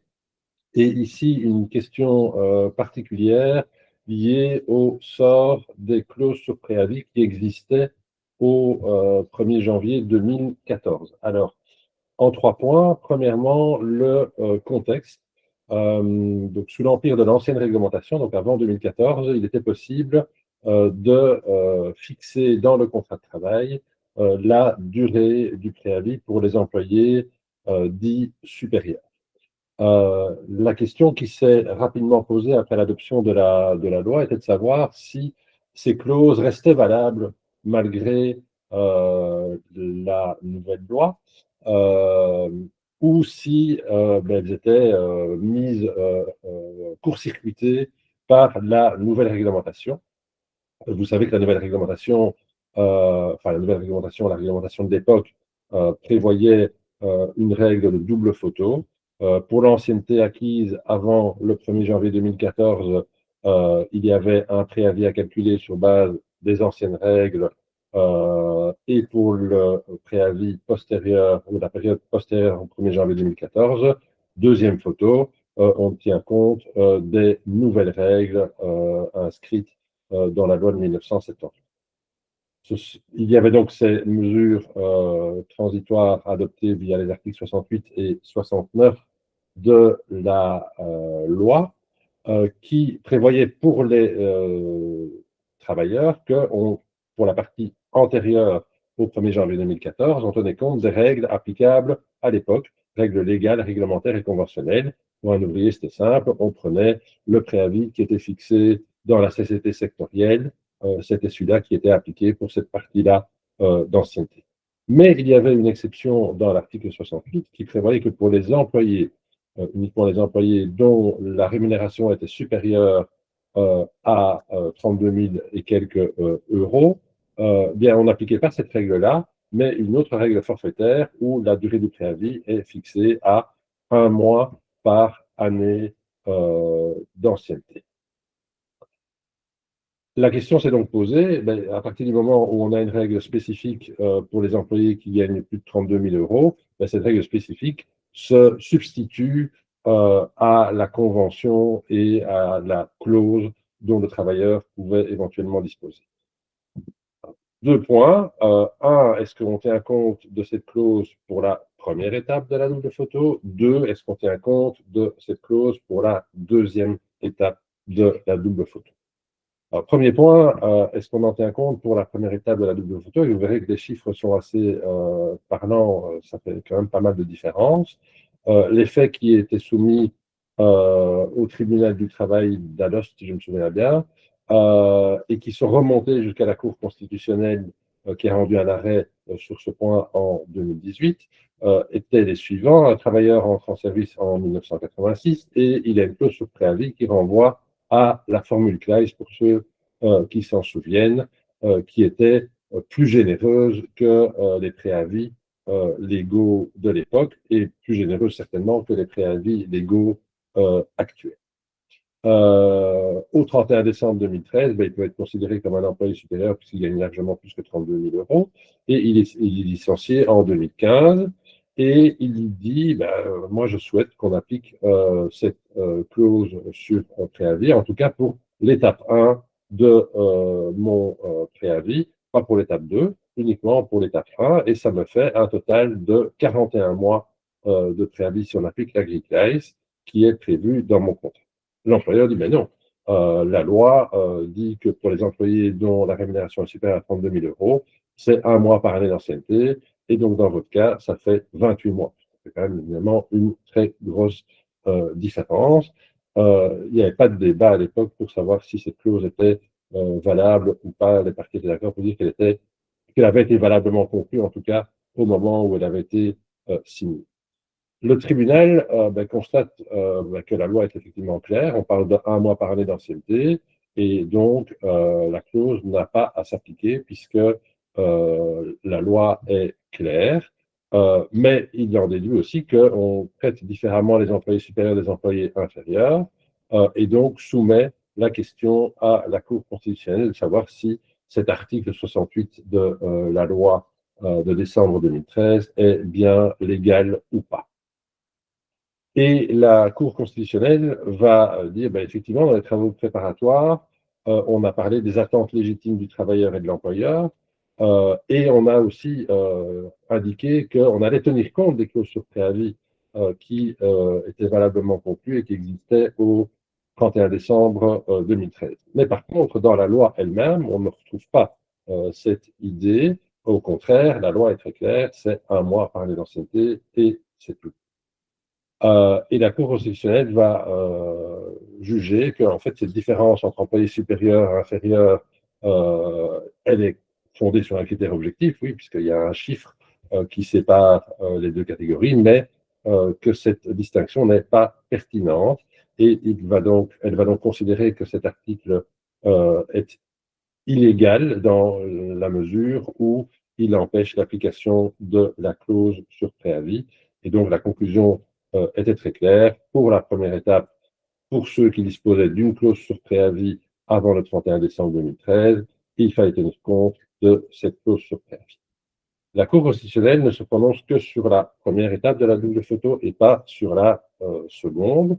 Et ici, une question particulière liée au sort des clauses sur préavis qui existaient au 1er janvier 2014. Alors, en 3 points. Premièrement, le contexte. Donc, sous l'empire de l'ancienne réglementation, donc avant 2014, il était possible de fixer dans le contrat de travail la durée du préavis pour les employés dits supérieurs. La question qui s'est rapidement posée après l'adoption de la loi était de savoir si ces clauses restaient valables malgré la nouvelle loi, ou si elles étaient mises court-circuitées par la nouvelle réglementation. Vous savez que la nouvelle réglementation, la réglementation de l'époque prévoyait une règle de double photo. Pour l'ancienneté acquise avant le 1er janvier 2014, il y avait un préavis à calculer sur base des anciennes règles, et pour le préavis postérieur ou la période postérieure au 1er janvier 2014, deuxième photo, on tient compte des nouvelles règles inscrites dans la loi de 1970. Il y avait donc ces mesures transitoires adoptées via les articles 68 et 69 de la loi, qui prévoyaient pour les travailleurs que, pour la partie antérieure au 1er janvier 2014, on tenait compte des règles applicables à l'époque, règles légales, réglementaires et conventionnelles. Pour un ouvrier, c'était simple, on prenait le préavis qui était fixé dans la CCT sectorielle, c'était celui-là qui était appliqué pour cette partie-là d'ancienneté. Mais il y avait une exception dans l'article 68 qui prévoyait que pour les employés, uniquement les employés dont la rémunération était supérieure à 32 000 et quelques euros, bien, on n'appliquait pas cette règle-là, mais une autre règle forfaitaire où la durée du préavis est fixée à 1 mois par année d'ancienneté. La question s'est donc posée, à partir du moment où on a une règle spécifique pour les employés qui gagnent plus de 32 000 euros, cette règle spécifique se substitue à la convention et à la clause dont le travailleur pouvait éventuellement disposer. 2 points. Un, est-ce qu'on tient compte de cette clause pour la première étape de la double photo? 2, est-ce qu'on tient compte de cette clause pour la deuxième étape de la double photo? Alors, premier point, est-ce qu'on en tient compte pour la première étape de la double photo? Et vous verrez que les chiffres sont assez parlants, ça fait quand même pas mal de différences. Les faits qui étaient soumis au tribunal du travail d'Alost, si je me souviens bien, et qui sont remontés jusqu'à la Cour constitutionnelle qui a rendu un arrêt sur ce point en 2018, étaient les suivants. Un travailleur entre en service en 1986 et il a une clause sur préavis qui renvoie à la formule Claes, pour ceux qui s'en souviennent, qui était plus généreuse que les préavis légaux de l'époque et plus généreuse certainement que les préavis légaux actuels. Au 31 décembre 2013, il peut être considéré comme un employé supérieur puisqu'il gagne largement plus que 32 000 euros et il est licencié en 2015. Et il dit, moi je souhaite qu'on applique cette clause sur préavis, en tout cas pour l'étape 1 de mon préavis, pas pour l'étape 2, uniquement pour l'étape 1, et ça me fait un total de 41 mois de préavis si on applique la grille Claes qui est prévue dans mon contrat. L'employeur dit, mais non, la loi dit que pour les employés dont la rémunération est supérieure à 32 000 euros, c'est 1 mois par année d'ancienneté, et donc dans votre cas, ça fait 28 mois. C'est quand même évidemment une très grosse différence. Il n'y avait pas de débat à l'époque pour savoir si cette clause était valable ou pas. Les parties étaient d'accord pour dire qu'elle avait été valablement conclue, en tout cas au moment où elle avait été signée. Le tribunal constate que la loi est effectivement claire. On parle d'1 mois par année d'ancienneté et donc la clause n'a pas à s'appliquer puisque la loi est claire. Mais il en déduit aussi qu'on traite différemment les employés supérieurs des employés inférieurs et donc soumet la question à la Cour constitutionnelle de savoir si cet article 68 de la loi de décembre 2013 est bien légal ou pas. Et la Cour constitutionnelle va dire, effectivement, dans les travaux préparatoires, on a parlé des attentes légitimes du travailleur et de l'employeur, et on a aussi indiqué qu'on allait tenir compte des clauses sur préavis qui étaient valablement conclues et qui existaient au 31 décembre 2013. Mais par contre, dans la loi elle-même, on ne retrouve pas cette idée. Au contraire, la loi est très claire, c'est 1 mois par année d'ancienneté et c'est tout. Et la Cour constitutionnelle va juger que en fait, cette différence entre employés supérieurs et inférieurs, elle est fondée sur un critère objectif, oui, puisqu'il y a un chiffre qui sépare les deux catégories, mais que cette distinction n'est pas pertinente. Et elle va donc considérer que cet article est illégal dans la mesure où il empêche l'application de la clause sur préavis. Et donc la conclusion était très clair. Pour la première étape, pour ceux qui disposaient d'une clause sur préavis avant le 31 décembre 2013, il fallait tenir compte de cette clause sur préavis. La Cour constitutionnelle ne se prononce que sur la première étape de la double photo et pas sur la seconde.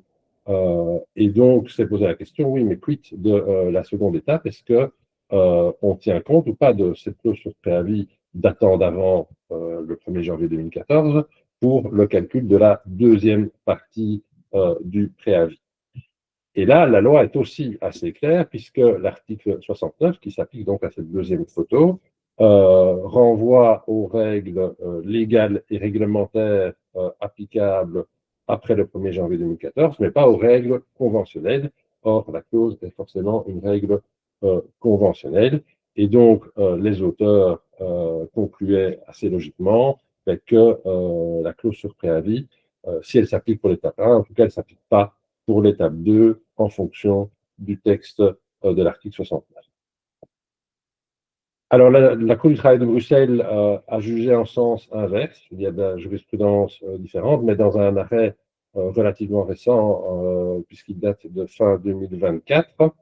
Et donc, c'est posé la question, oui, mais quid de la seconde étape? Est-ce que on tient compte ou pas de cette clause sur préavis datant d'avant le 1er janvier 2014 pour le calcul de la deuxième partie du préavis? Et là, la loi est aussi assez claire puisque l'article 69, qui s'applique donc à cette deuxième photo, renvoie aux règles légales et réglementaires applicables après le 1er janvier 2014, mais pas aux règles conventionnelles. Or, la clause est forcément une règle conventionnelle. Et donc, les auteurs concluaient assez logiquement que la clause sur préavis, si elle s'applique pour l'étape 1, en tout cas, elle ne s'applique pas pour l'étape 2 en fonction du texte de l'article 69. Alors, la Cour du travail de Bruxelles a jugé en sens inverse. Il y a de la jurisprudence différente, mais dans un arrêt relativement récent, puisqu'il date de fin 2024,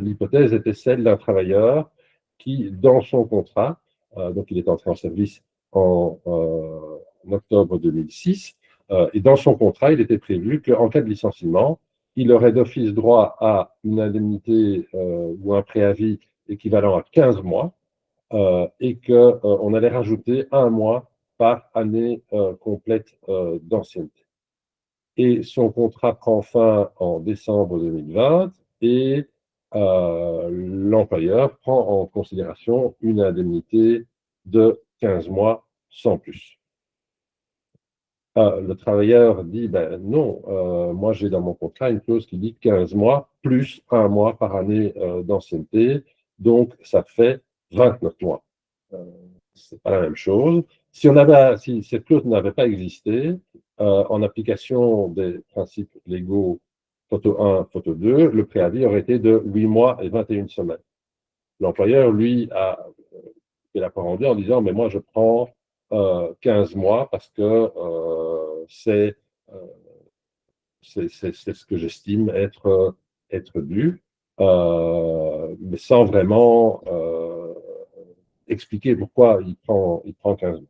l'hypothèse était celle d'un travailleur qui, dans son contrat, donc il est entré en service en octobre 2006, et dans son contrat, il était prévu qu'en cas de licenciement, il aurait d'office droit à une indemnité ou un préavis équivalent à 15 mois, et qu'on allait rajouter 1 mois par année complète d'ancienneté. Et son contrat prend fin en décembre 2020 et l'employeur prend en considération une indemnité de 15 mois sans plus. Le travailleur dit, ben non, moi j'ai dans mon contrat une clause qui dit 15 mois plus 1 mois par année d'ancienneté, donc ça fait 29 mois. C'est pas la même chose. Si cette clause n'avait pas existé, en application des principes légaux photo 1, photo 2, le préavis aurait été de 8 mois et 21 semaines. L'employeur, lui, a fait la part en deux en disant, mais moi je prends 15 mois parce que c'est ce que j'estime être dû, mais sans vraiment expliquer pourquoi il prend 15 mois.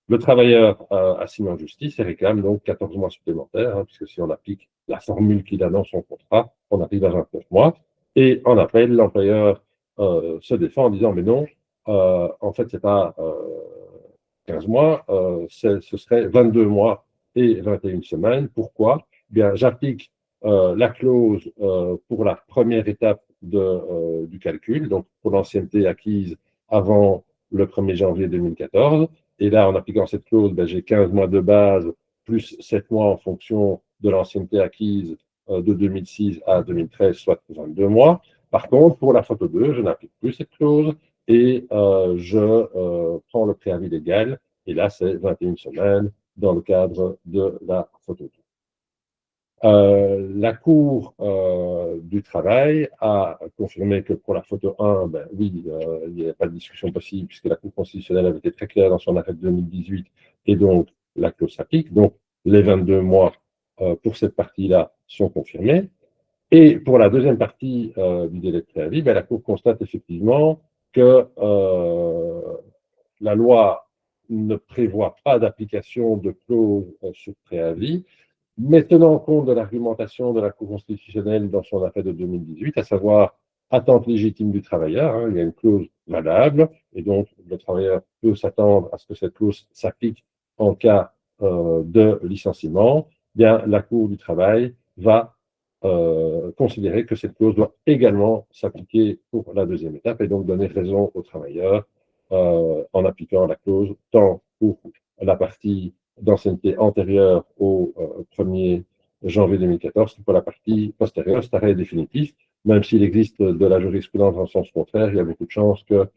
Le travailleur assigné en justice et réclame donc 14 mois supplémentaires, puisque si on applique la formule qu'il a dans son contrat, on arrive à 29 mois. Et en appel, l'employeur se défend en disant, mais non, en fait, c'est pas 15 mois, ce serait 22 mois et 21 semaines. Pourquoi? Bien, j'applique la clause pour la première étape du calcul, donc pour l'ancienneté acquise avant le 1er janvier 2014. Et là, en appliquant cette clause, ben, j'ai 15 mois de base plus 7 mois en fonction de l'ancienneté acquise de 2006 à 2013, soit 22 mois. Par contre, pour la photo 2, je n'applique plus cette clause et je prends le préavis légal. Et là, c'est 21 semaines dans le cadre de la photo 2. La Cour du travail a confirmé que pour la photo 1, ben oui, il n'y avait pas de discussion possible puisque la Cour constitutionnelle avait été très claire dans son arrêt de 2018 et donc la clause s'applique. Donc les 22 mois pour cette partie-là sont confirmés. Et pour la deuxième partie du délai de préavis, ben, la Cour constate effectivement que la loi ne prévoit pas d'application de clause sur préavis, mais tenant compte de l'argumentation de la Cour constitutionnelle dans son arrêt de 2018, à savoir attente légitime du travailleur, il y a une clause valable, et donc le travailleur peut s'attendre à ce que cette clause s'applique en cas de licenciement, bien la Cour du travail va considérer que cette clause doit également s'appliquer pour la deuxième étape et donc donner raison au travailleur en appliquant la clause tant pour la partie d'ancienneté antérieure au 1er janvier 2014 que pour la partie postérieure. Cet arrêt est définitif, même s'il existe de la jurisprudence en sens contraire, il y a beaucoup de chances que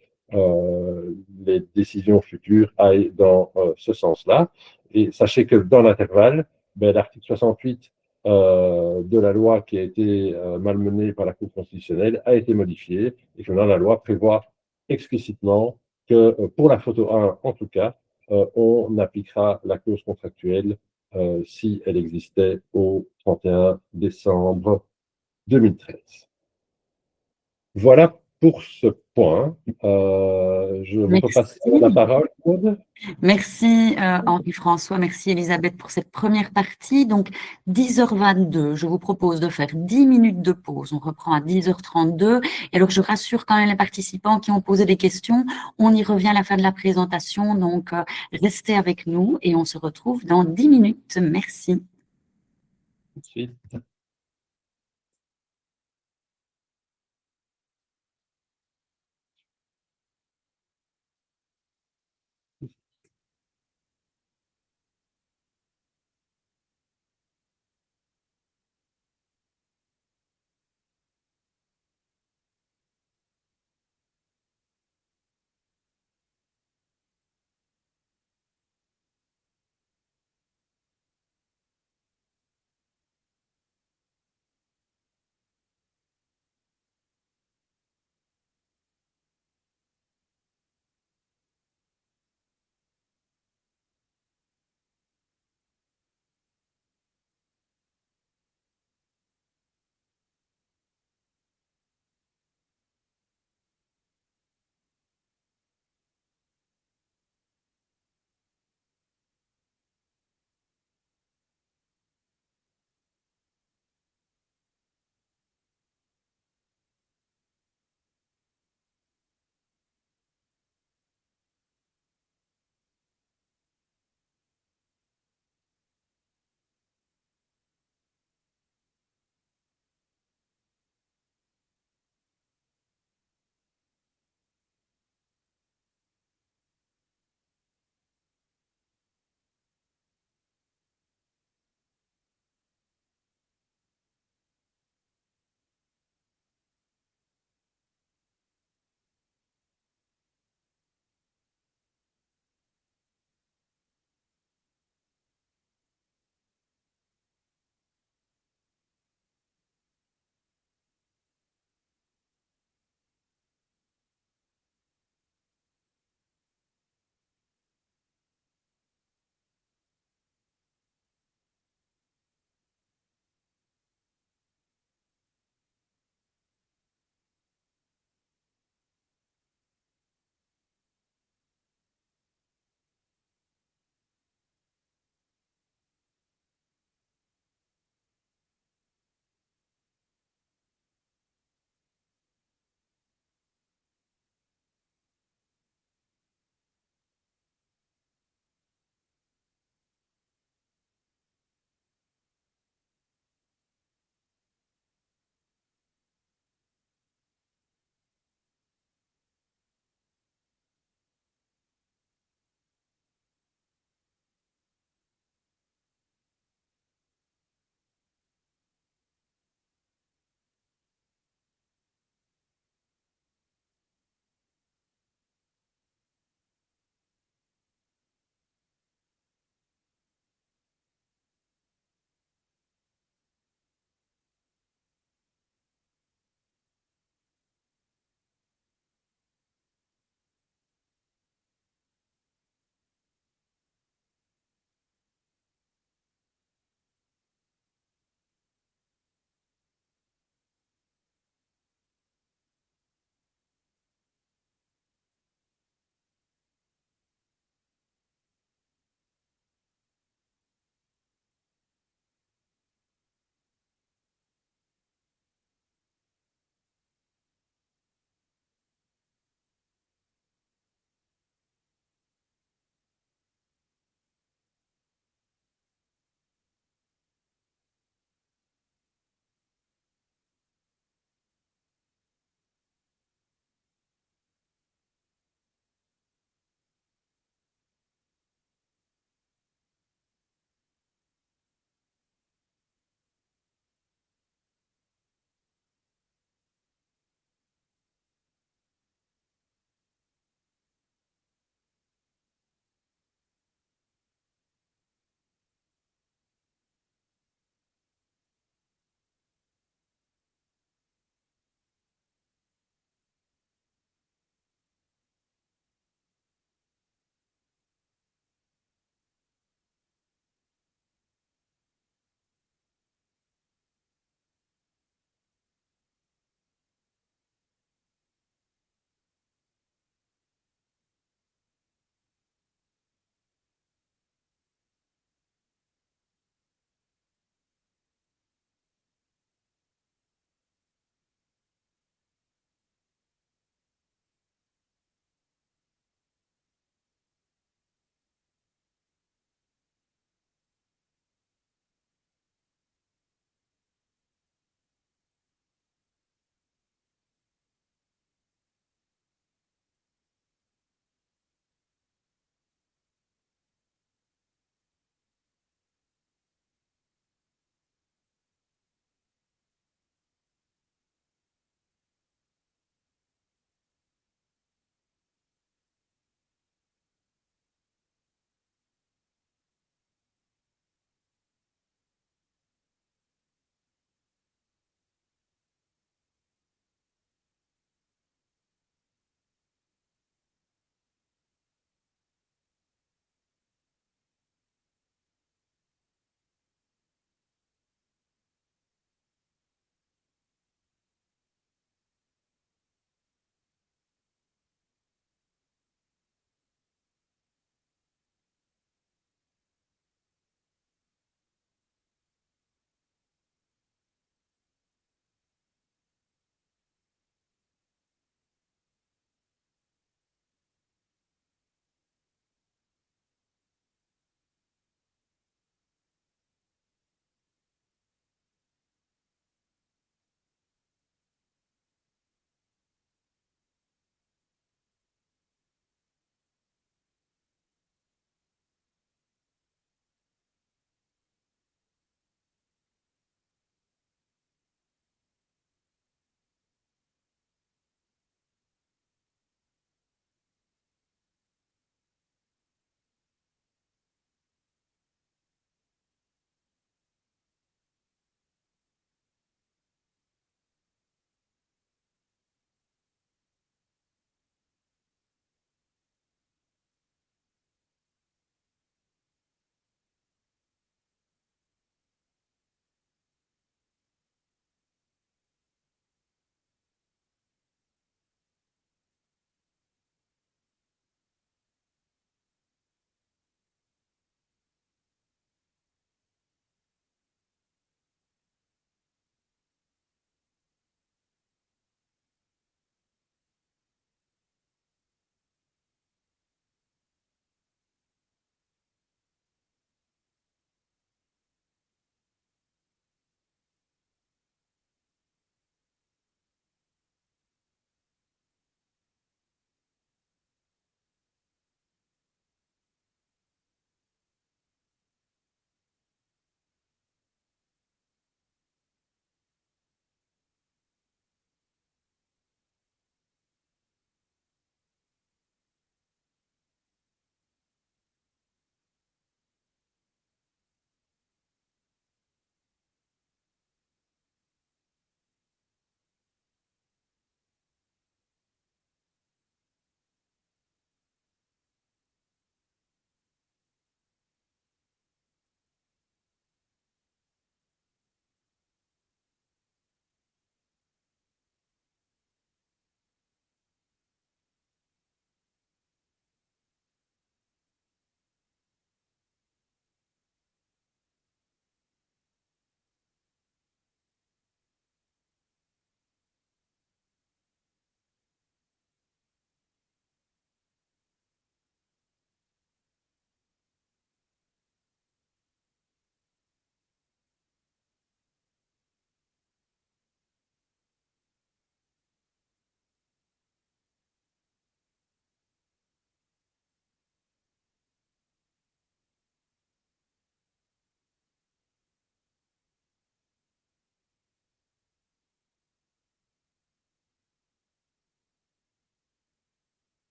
les décisions futures aillent dans ce sens-là. Et sachez que dans l'intervalle, ben, l'article 68 de la loi qui a été malmenée par la Cour constitutionnelle a été modifié et que maintenant la loi prévoit explicitement que pour la photo 1, en tout cas, on appliquera la clause contractuelle si elle existait au 31 décembre 2013. Voilà pour ce point. Je vous repasse la Merci. parole, Aude. Merci Henri-François, merci Elisabeth pour cette première partie. Donc 10h22, je vous propose de faire 10 minutes de pause. On reprend à 10h32. Et alors je rassure quand même les participants qui ont posé des questions. On y revient à la fin de la présentation. Donc restez avec nous et on se retrouve dans 10 minutes. Merci. Tout de suite.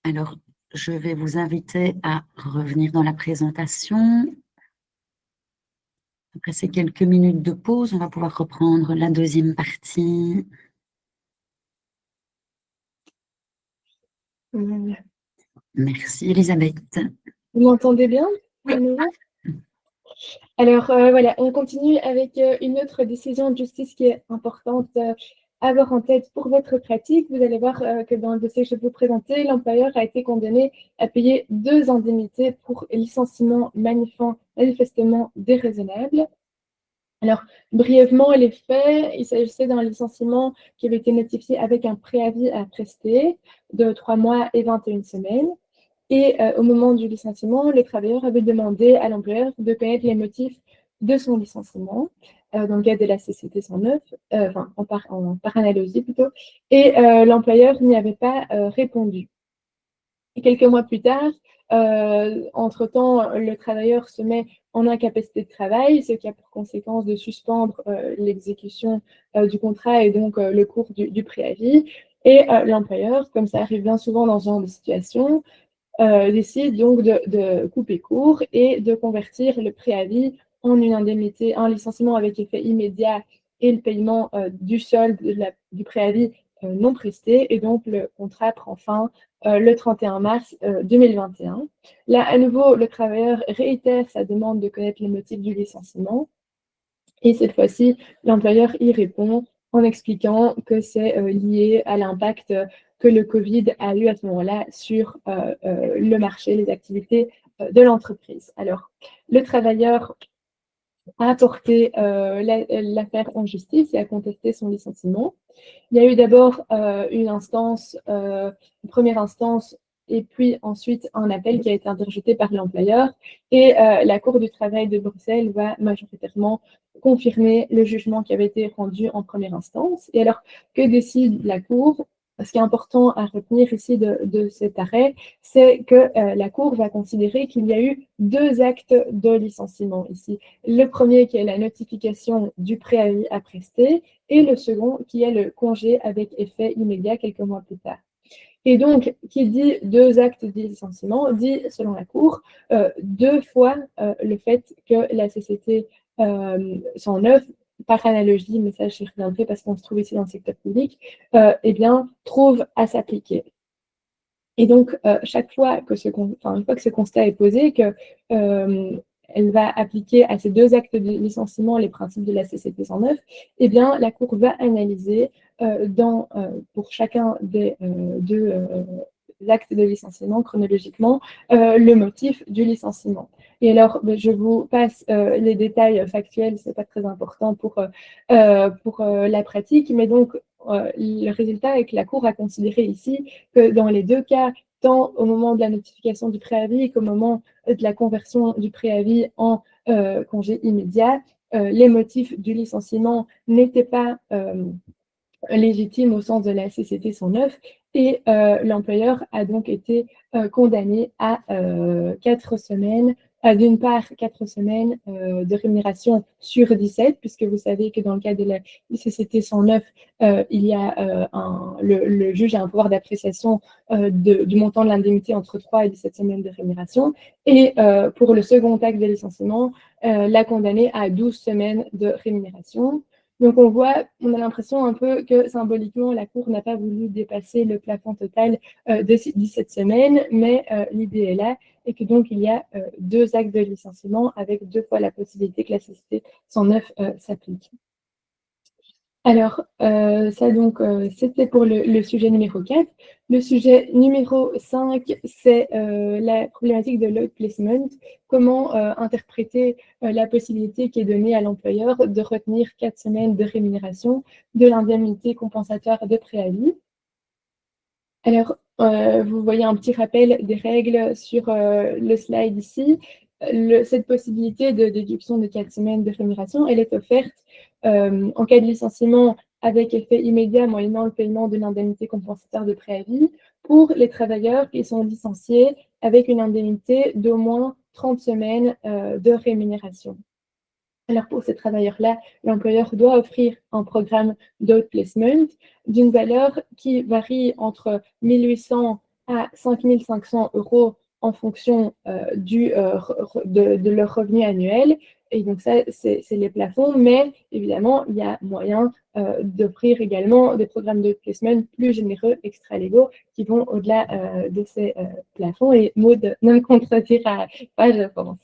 Alors, je vais vous inviter à revenir dans la présentation. Après ces quelques minutes de pause, on va pouvoir reprendre la deuxième partie. Merci, Elisabeth. Vous m'entendez bien? Oui. Alors voilà, on continue avec une autre décision de justice qui est importante à avoir en tête pour votre pratique. Vous allez voir que dans le dossier que je vais vous présenter, l'employeur a été condamné à payer 2 indemnités pour licenciement manifestement déraisonnable. Alors, brièvement, les faits, il s'agissait d'un licenciement qui avait été notifié avec un préavis à prester de 3 mois et 21 semaines. Et au moment du licenciement, le travailleur avait demandé à l'employeur de connaître les motifs de son licenciement, dans le cadre de la CCT 109, par analogie plutôt, et l'employeur n'y avait pas répondu. Et quelques mois plus tard, entre-temps, le travailleur se met en incapacité de travail, ce qui a pour conséquence de suspendre l'exécution du contrat et donc le cours du préavis. Et l'employeur, comme ça arrive bien souvent dans ce genre de situation, décide donc de couper court et de convertir le préavis en une indemnité, un licenciement avec effet immédiat et le paiement du solde du préavis non presté. Et donc, le contrat prend fin le 31 mars 2021. Là, à nouveau, le travailleur réitère sa demande de connaître les motifs du licenciement. Et cette fois-ci, l'employeur y répond en expliquant que c'est lié à l'impact que le Covid a eu à ce moment-là sur le marché, les activités de l'entreprise. Alors, le travailleur a porté l'affaire en justice et a contesté son licenciement. Il y a eu d'abord une première instance, et puis ensuite un appel qui a été interjeté par l'employeur. Et la Cour du travail de Bruxelles va majoritairement confirmer le jugement qui avait été rendu en première instance. Et alors, que décide la Cour? Ce qui est important à retenir ici de cet arrêt, c'est que la Cour va considérer qu'il y a eu 2 actes de licenciement ici. Le premier qui est la notification du préavis à prester, et le second qui est le congé avec effet immédiat quelques mois plus tard. Et donc, qui dit 2 actes de licenciement, dit, selon la Cour, 2 fois le fait que la CCT 109, par analogie, mais ça j'y reviendrai parce qu'on se trouve ici dans le secteur public, eh bien, trouve à s'appliquer. Et donc, une fois que ce constat est posé, elle va appliquer à ces 2 actes de licenciement les principes de la CCT 109, eh bien, la Cour va analyser pour chacun des 2 actes de licenciement chronologiquement le motif du licenciement. Et alors, je vous passe les détails factuels, ce n'est pas très important pour la pratique, mais donc, le résultat est que la Cour a considéré ici que dans les 2 cas, tant au moment de la notification du préavis qu'au moment de la conversion du préavis en congé immédiat, les motifs du licenciement n'étaient pas légitimes au sens de la CCT 109 et l'employeur a donc été condamné à 4 semaines, d'une part 4 semaines de rémunération sur 17, puisque vous savez que dans le cas de la CCT 109, il y a le juge a un pouvoir d'appréciation du montant de l'indemnité entre 3 et 17 semaines de rémunération. Et pour le second acte de licenciement, l'a condamné à 12 semaines de rémunération. Donc on a l'impression un peu que symboliquement, la Cour n'a pas voulu dépasser le plafond total de 17 semaines, mais l'idée est là, et que donc il y a 2 actes de licenciement avec 2 fois la possibilité que la CCT 109 s'applique. Alors, ça donc, c'était pour le sujet numéro 4. Le sujet numéro 5, c'est la problématique de l'outplacement. Comment interpréter la possibilité qui est donnée à l'employeur de retenir 4 semaines de rémunération de l'indemnité compensatoire de préavis. Alors, vous voyez un petit rappel des règles sur le slide ici. Cette possibilité de déduction de 4 semaines de rémunération, elle est offerte en cas de licenciement avec effet immédiat moyennant le paiement de l'indemnité compensatoire de préavis pour les travailleurs qui sont licenciés avec une indemnité d'au moins 30 semaines de rémunération. Alors pour ces travailleurs-là, l'employeur doit offrir un programme d'outplacement d'une valeur qui varie entre 1 800 à 5 500 € en fonction de leur revenu annuel. Et donc ça, c'est les plafonds, mais évidemment, il y a moyen d'offrir également des programmes de placement plus généreux, extra-légaux, qui vont au-delà de ces plafonds. Et Maud ne me contredira pas, je pense.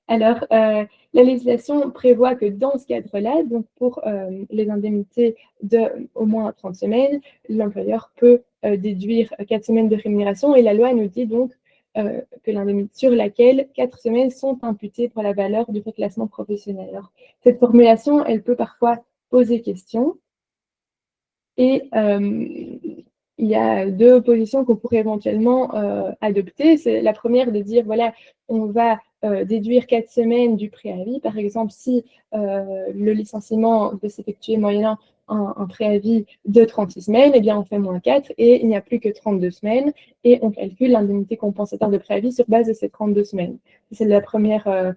Alors, la législation prévoit que dans ce cadre-là, donc pour les indemnités de au moins 30 semaines, l'employeur peut déduire 4 semaines de rémunération, et la loi nous dit donc que l'indemnité sur laquelle 4 semaines sont imputées pour la valeur du reclassement professionnel. Alors, cette formulation, elle peut parfois poser question, et il y a deux positions qu'on pourrait éventuellement adopter. C'est la première de dire, voilà, on va déduire 4 semaines du préavis. Par exemple, si le licenciement peut s'effectuer moyennant un préavis de 36 semaines, eh bien, on fait moins 4 et il n'y a plus que 32 semaines et on calcule l'indemnité compensatoire de préavis sur base de ces 32 semaines. C'est la première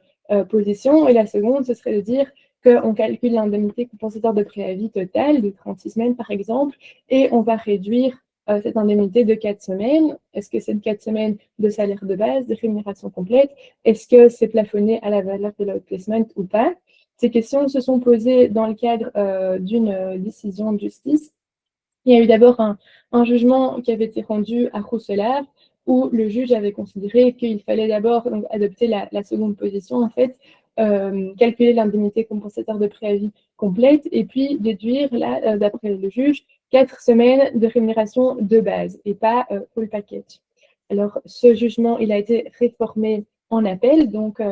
position. Et la seconde, ce serait de dire qu'on calcule l'indemnité compensatoire de préavis totale de 36 semaines, par exemple, et on va réduire cette indemnité de 4 semaines. Est-ce que c'est de 4 semaines de salaire de base, de rémunération complète? Est-ce que c'est plafonné à la valeur de l'outplacement ou pas? Ces questions se sont posées dans le cadre d'une décision de justice. Il y a eu d'abord un jugement qui avait été rendu à Rousselard, où le juge avait considéré qu'il fallait d'abord adopter la seconde position, en fait, calculer l'indemnité compensatoire de préavis complète, et puis déduire, là, d'après le juge, 4 semaines de rémunération de base, et pas full package. Alors, ce jugement, il a été réformé en appel, donc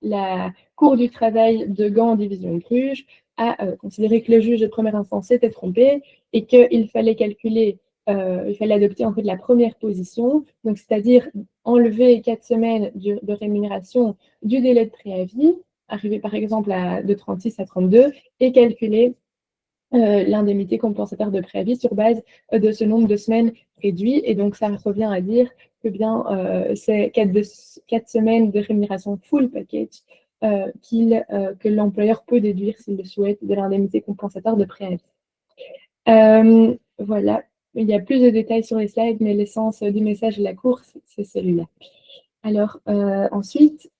la Cour du travail de Gand, division de Bruges, a considéré que le juge de première instance s'était trompé et qu'il fallait calculer, il fallait adopter en fait la première position, donc c'est-à-dire enlever 4 semaines de rémunération du délai de préavis, arriver par exemple de 36 à 32, et calculer l'indemnité compensatoire de préavis sur base de ce nombre de semaines réduit. Et donc, ça revient à dire que bien, c'est 4 semaines de rémunération full package que l'employeur peut déduire s'il le souhaite de l'indemnité compensatoire de préavis. Voilà, il y a plus de détails sur les slides, mais l'essence du message de la Cour, c'est celui-là. Alors, ensuite,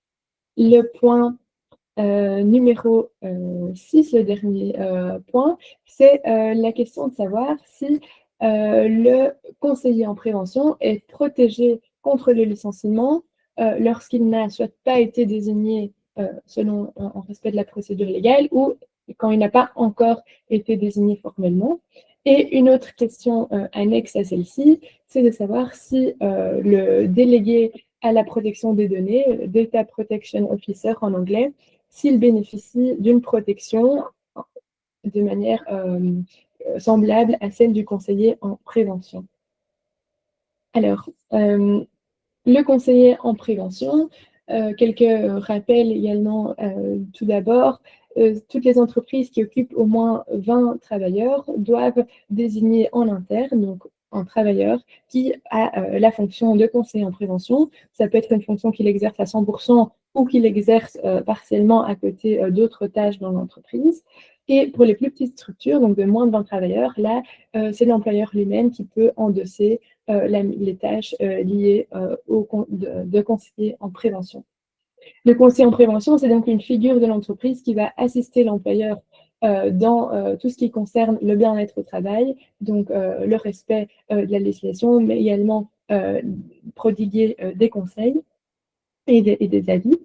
le point numéro 6, le dernier point, c'est la question de savoir si le conseiller en prévention est protégé contre le licenciement lorsqu'il n'a soit pas été désigné en respect de la procédure légale ou quand il n'a pas encore été désigné formellement. Et une autre question annexe à celle-ci, c'est de savoir si le délégué à la protection des données, Data Protection Officer en anglais, s'il bénéficie d'une protection de manière semblable à celle du conseiller en prévention. Alors, le conseiller en prévention, quelques rappels également tout d'abord. Toutes les entreprises qui occupent au moins 20 travailleurs doivent désigner en interne, donc un travailleur qui a la fonction de conseiller en prévention. Ça peut être une fonction qu'il exerce à 100% ou qu'il exerce partiellement à côté d'autres tâches dans l'entreprise. Et pour les plus petites structures, donc de moins de 20 travailleurs, là, c'est l'employeur lui-même qui peut endosser les tâches liées de conseiller en prévention. Le conseiller en prévention, c'est donc une figure de l'entreprise qui va assister l'employeur dans tout ce qui concerne le bien-être au travail, donc le respect de la législation, mais également prodiguer des conseils et des avis.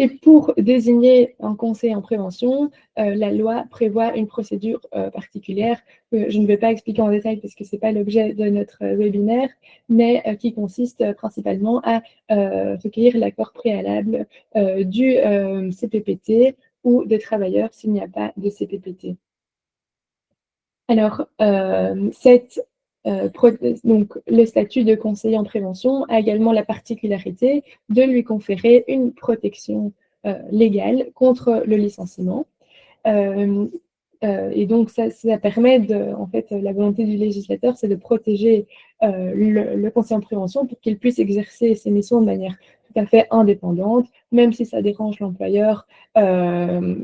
Et pour désigner un conseiller en prévention, la loi prévoit une procédure particulière que je ne vais pas expliquer en détail parce que ce n'est pas l'objet de notre webinaire, mais qui consiste principalement à recueillir l'accord préalable du CPPT ou des travailleurs s'il n'y a pas de CPPT. Alors, donc, le statut de conseiller en prévention a également la particularité de lui conférer une protection légale contre le licenciement. Et donc, ça permet en fait, la volonté du législateur, c'est de protéger le conseiller en prévention pour qu'il puisse exercer ses missions de manière tout à fait indépendante, même si ça dérange l'employeur,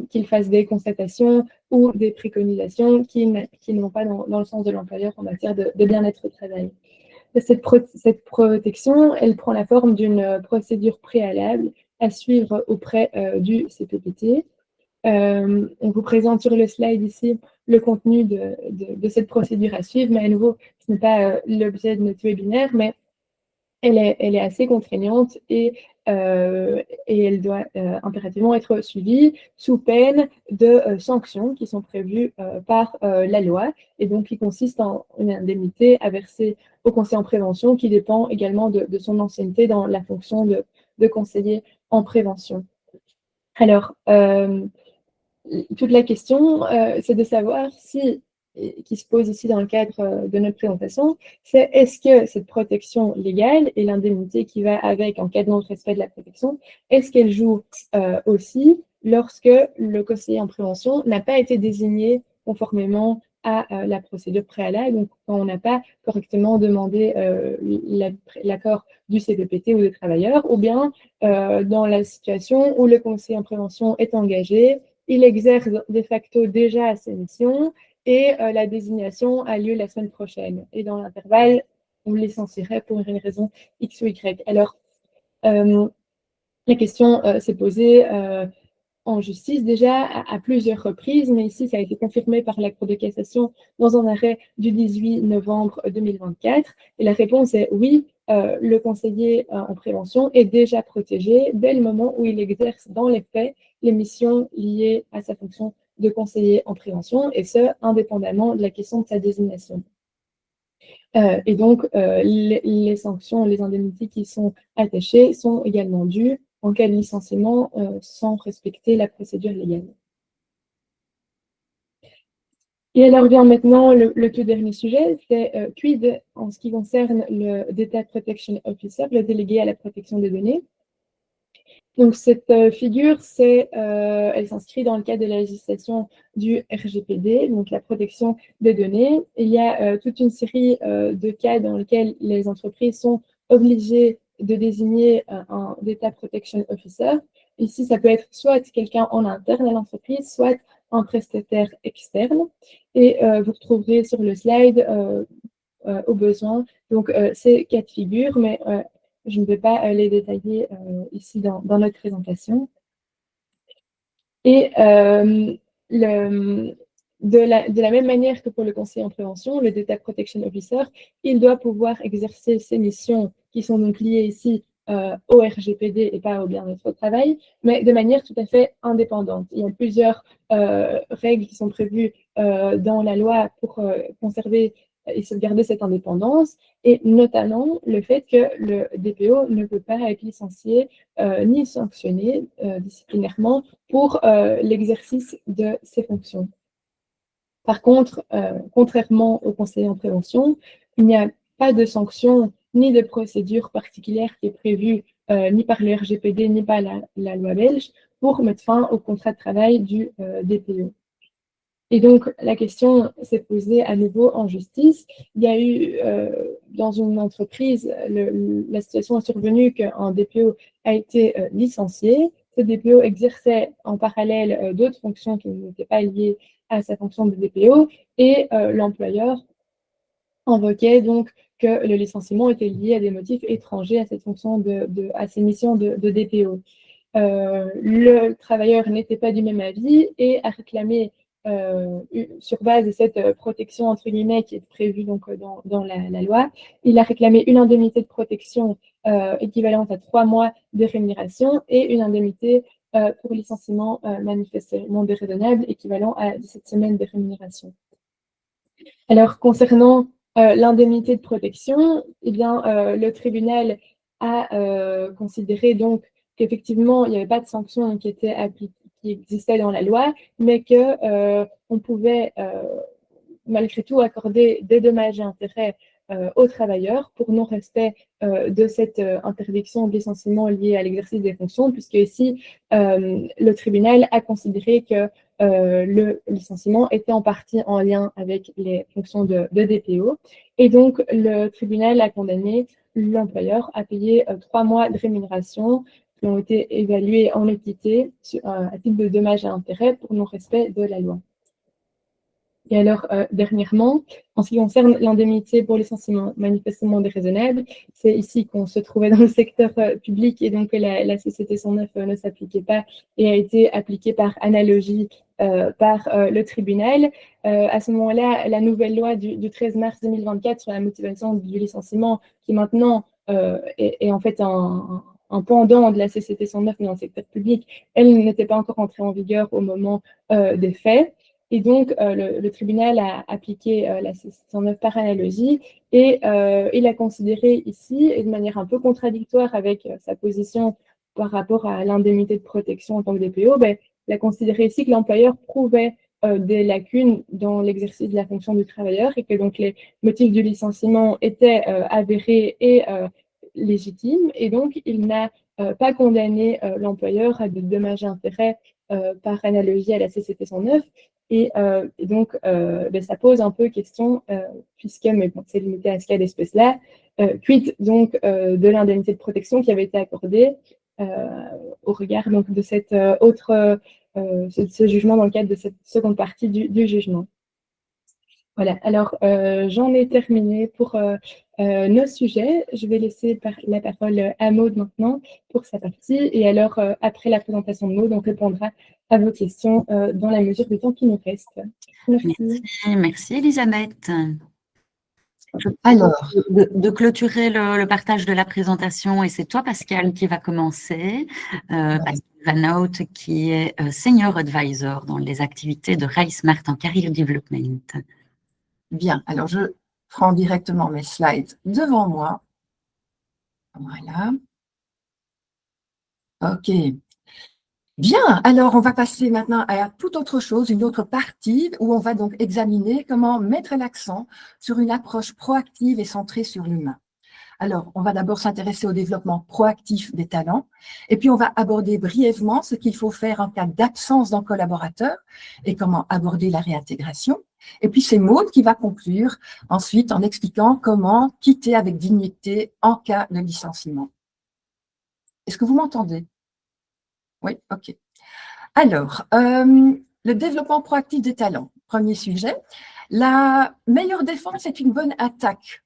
qu'il fasse des constatations ou des préconisations qui ne vont pas dans le sens de l'employeur en matière de bien-être au travail. Cette protection, elle prend la forme d'une procédure préalable à suivre auprès du CPPT. On vous présente sur le slide ici le contenu de cette procédure à suivre, mais à nouveau, ce n'est pas l'objet de notre webinaire, mais elle est assez contraignante et elle doit impérativement être suivie sous peine de sanctions qui sont prévues par la loi et donc qui consiste en une indemnité à verser au conseiller en prévention qui dépend également de son ancienneté dans la fonction de conseiller en prévention. Alors, toute la question, c'est de savoir si, qui se pose ici dans le cadre de notre présentation, c'est est-ce que cette protection légale et l'indemnité qui va avec en cas de non-respect de la protection, est-ce qu'elle joue aussi lorsque le conseiller en prévention n'a pas été désigné conformément à la procédure préalable, donc quand on n'a pas correctement demandé l'accord du CPPT ou des travailleurs, ou bien dans la situation où le conseiller en prévention est engagé, il exerce de facto déjà ses missions et la désignation a lieu la semaine prochaine. Et dans l'intervalle, on le licencierait pour une raison X ou Y. Alors, la question s'est posée en justice déjà à plusieurs reprises, mais ici, ça a été confirmé par la Cour de cassation dans un arrêt du 18 novembre 2024. Et la réponse est oui, le conseiller en prévention est déjà protégé dès le moment où il exerce dans les faits les missions liées à sa fonction de conseiller en prévention, et ce, indépendamment de la question de sa désignation. Et donc, les sanctions, les indemnités qui sont attachées sont également dues en cas de licenciement sans respecter la procédure légale. Et alors vient maintenant le tout dernier sujet, c'est quid en ce qui concerne le Data Protection Officer, le délégué à la protection des données. Donc cette figure, elle s'inscrit dans le cadre de la législation du RGPD, donc la protection des données. Et il y a toute une série de cas dans lesquels les entreprises sont obligées de désigner un Data Protection Officer. Ici, ça peut être soit quelqu'un en interne à l'entreprise, soit un prestataire externe. Et vous retrouverez sur le slide, au besoin, donc ces cas de figure, mais je ne vais pas les détailler ici dans notre présentation. Et de la même manière que pour le conseiller en prévention, le Data Protection Officer, il doit pouvoir exercer ses missions qui sont donc liées ici au RGPD et pas au bien-être au travail, mais de manière tout à fait indépendante. Il y a plusieurs règles qui sont prévues dans la loi pour conserver et sauvegarder cette indépendance, et notamment le fait que le DPO ne peut pas être licencié ni sanctionné disciplinairement pour l'exercice de ses fonctions. Par contre, contrairement au conseiller en prévention, il n'y a pas de sanction ni de procédure particulière qui est prévue ni par le RGPD ni par la loi belge pour mettre fin au contrat de travail du DPO. Et donc, la question s'est posée à nouveau en justice. Il y a eu, dans une entreprise, la situation est survenue qu'un DPO a été licencié. Ce DPO exerçait en parallèle d'autres fonctions qui n'étaient pas liées à sa fonction de DPO, et l'employeur invoquait donc que le licenciement était lié à des motifs étrangers à cette fonction à ses missions de DPO. Le travailleur n'était pas du même avis et a réclamé, sur base de cette protection entre guillemets qui est prévue donc dans la loi, il a réclamé une indemnité de protection équivalente à 3 mois de rémunération et une indemnité pour licenciement manifestement déraisonnable équivalent à 17 semaines de rémunération. Alors concernant l'indemnité de protection, eh bien, le tribunal a considéré donc qu'effectivement, il n'y avait pas de sanction qui existait dans la loi, mais qu'on pouvait malgré tout accorder des dommages et intérêts aux travailleurs pour non-respect de cette interdiction de licenciement liée à l'exercice des fonctions, puisque ici, le tribunal a considéré que le licenciement était en partie en lien avec les fonctions de DPO. Et donc, le tribunal a condamné l'employeur à payer 3 mois de rémunération qui ont été évalués en équité à titre de dommages et intérêts pour non-respect de la loi. Et alors, dernièrement, en ce qui concerne l'indemnité pour licenciement manifestement déraisonnable, c'est ici qu'on se trouvait dans le secteur public et donc la CCT 109 ne s'appliquait pas et a été appliquée par analogie par le tribunal. À ce moment-là, la nouvelle loi du 13 mars 2024 sur la motivation du licenciement, qui maintenant est en fait un pendant de la CCT 109 dans le secteur public, elle n'était pas encore entrée en vigueur au moment des faits. Et donc, le tribunal a appliqué la CCT 109 par analogie et il a considéré ici, et de manière un peu contradictoire avec sa position par rapport à l'indemnité de protection en tant que DPO, ben, il a considéré ici que l'employeur prouvait des lacunes dans l'exercice de la fonction du travailleur et que donc les motifs du licenciement étaient avérés et légitimes. Et donc, il n'a pas condamné l'employeur à des dommages et intérêts par analogie à la CCT 109. Et donc, ben, ça pose un peu question, puisque, mais bon, c'est limité à ce cas d'espèce-là, quid donc de l'indemnité de protection qui avait été accordée au regard donc, de cette ce jugement dans le cadre de cette seconde partie du jugement. Voilà, alors j'en ai terminé pour nos sujets. Je vais laisser la parole à Maude maintenant pour sa partie. Et alors, après la présentation de Maude, on répondra à vos questions dans la mesure du temps qui nous reste. Merci, merci Elisabeth. Alors, de clôturer le partage de la présentation et c'est toi Pascal qui va commencer. Pascal Van Hout qui est Senior Advisor dans les activités de RiseSmart en Career Development. Bien, alors je prends directement mes slides devant moi. Voilà. OK. Bien, alors on va passer maintenant à toute autre chose, une autre partie où on va donc examiner comment mettre l'accent sur une approche proactive et centrée sur l'humain. Alors, on va d'abord s'intéresser au développement proactif des talents et puis on va aborder brièvement ce qu'il faut faire en cas d'absence d'un collaborateur et comment aborder la réintégration. Et puis c'est Maude qui va conclure ensuite en expliquant comment quitter avec dignité en cas de licenciement. Est-ce que vous m'entendez ? Oui, OK. Alors, le développement proactif des talents, premier sujet. La meilleure défense est une bonne attaque.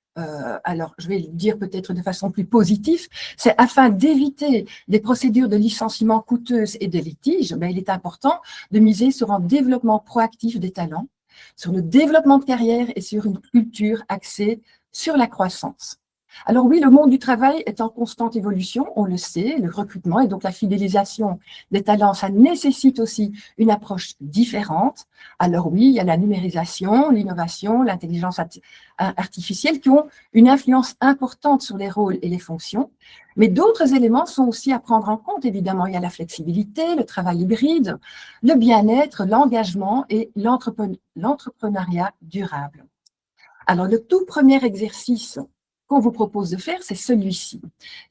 Alors, je vais le dire peut-être de façon plus positive, c'est afin d'éviter des procédures de licenciement coûteuses et des litiges, il est important de miser sur un développement proactif des talents, sur le développement de carrière et sur une culture axée sur la croissance. Alors oui, le monde du travail est en constante évolution, on le sait, le recrutement et donc la fidélisation des talents, ça nécessite aussi une approche différente. Alors oui, il y a la numérisation, l'innovation, l'intelligence artificielle qui ont une influence importante sur les rôles et les fonctions, mais d'autres éléments sont aussi à prendre en compte, évidemment. Il y a la flexibilité, le travail hybride, le bien-être, l'engagement et l'entrepreneuriat durable. Alors le tout premier exercice qu'on vous propose de faire, c'est celui-ci.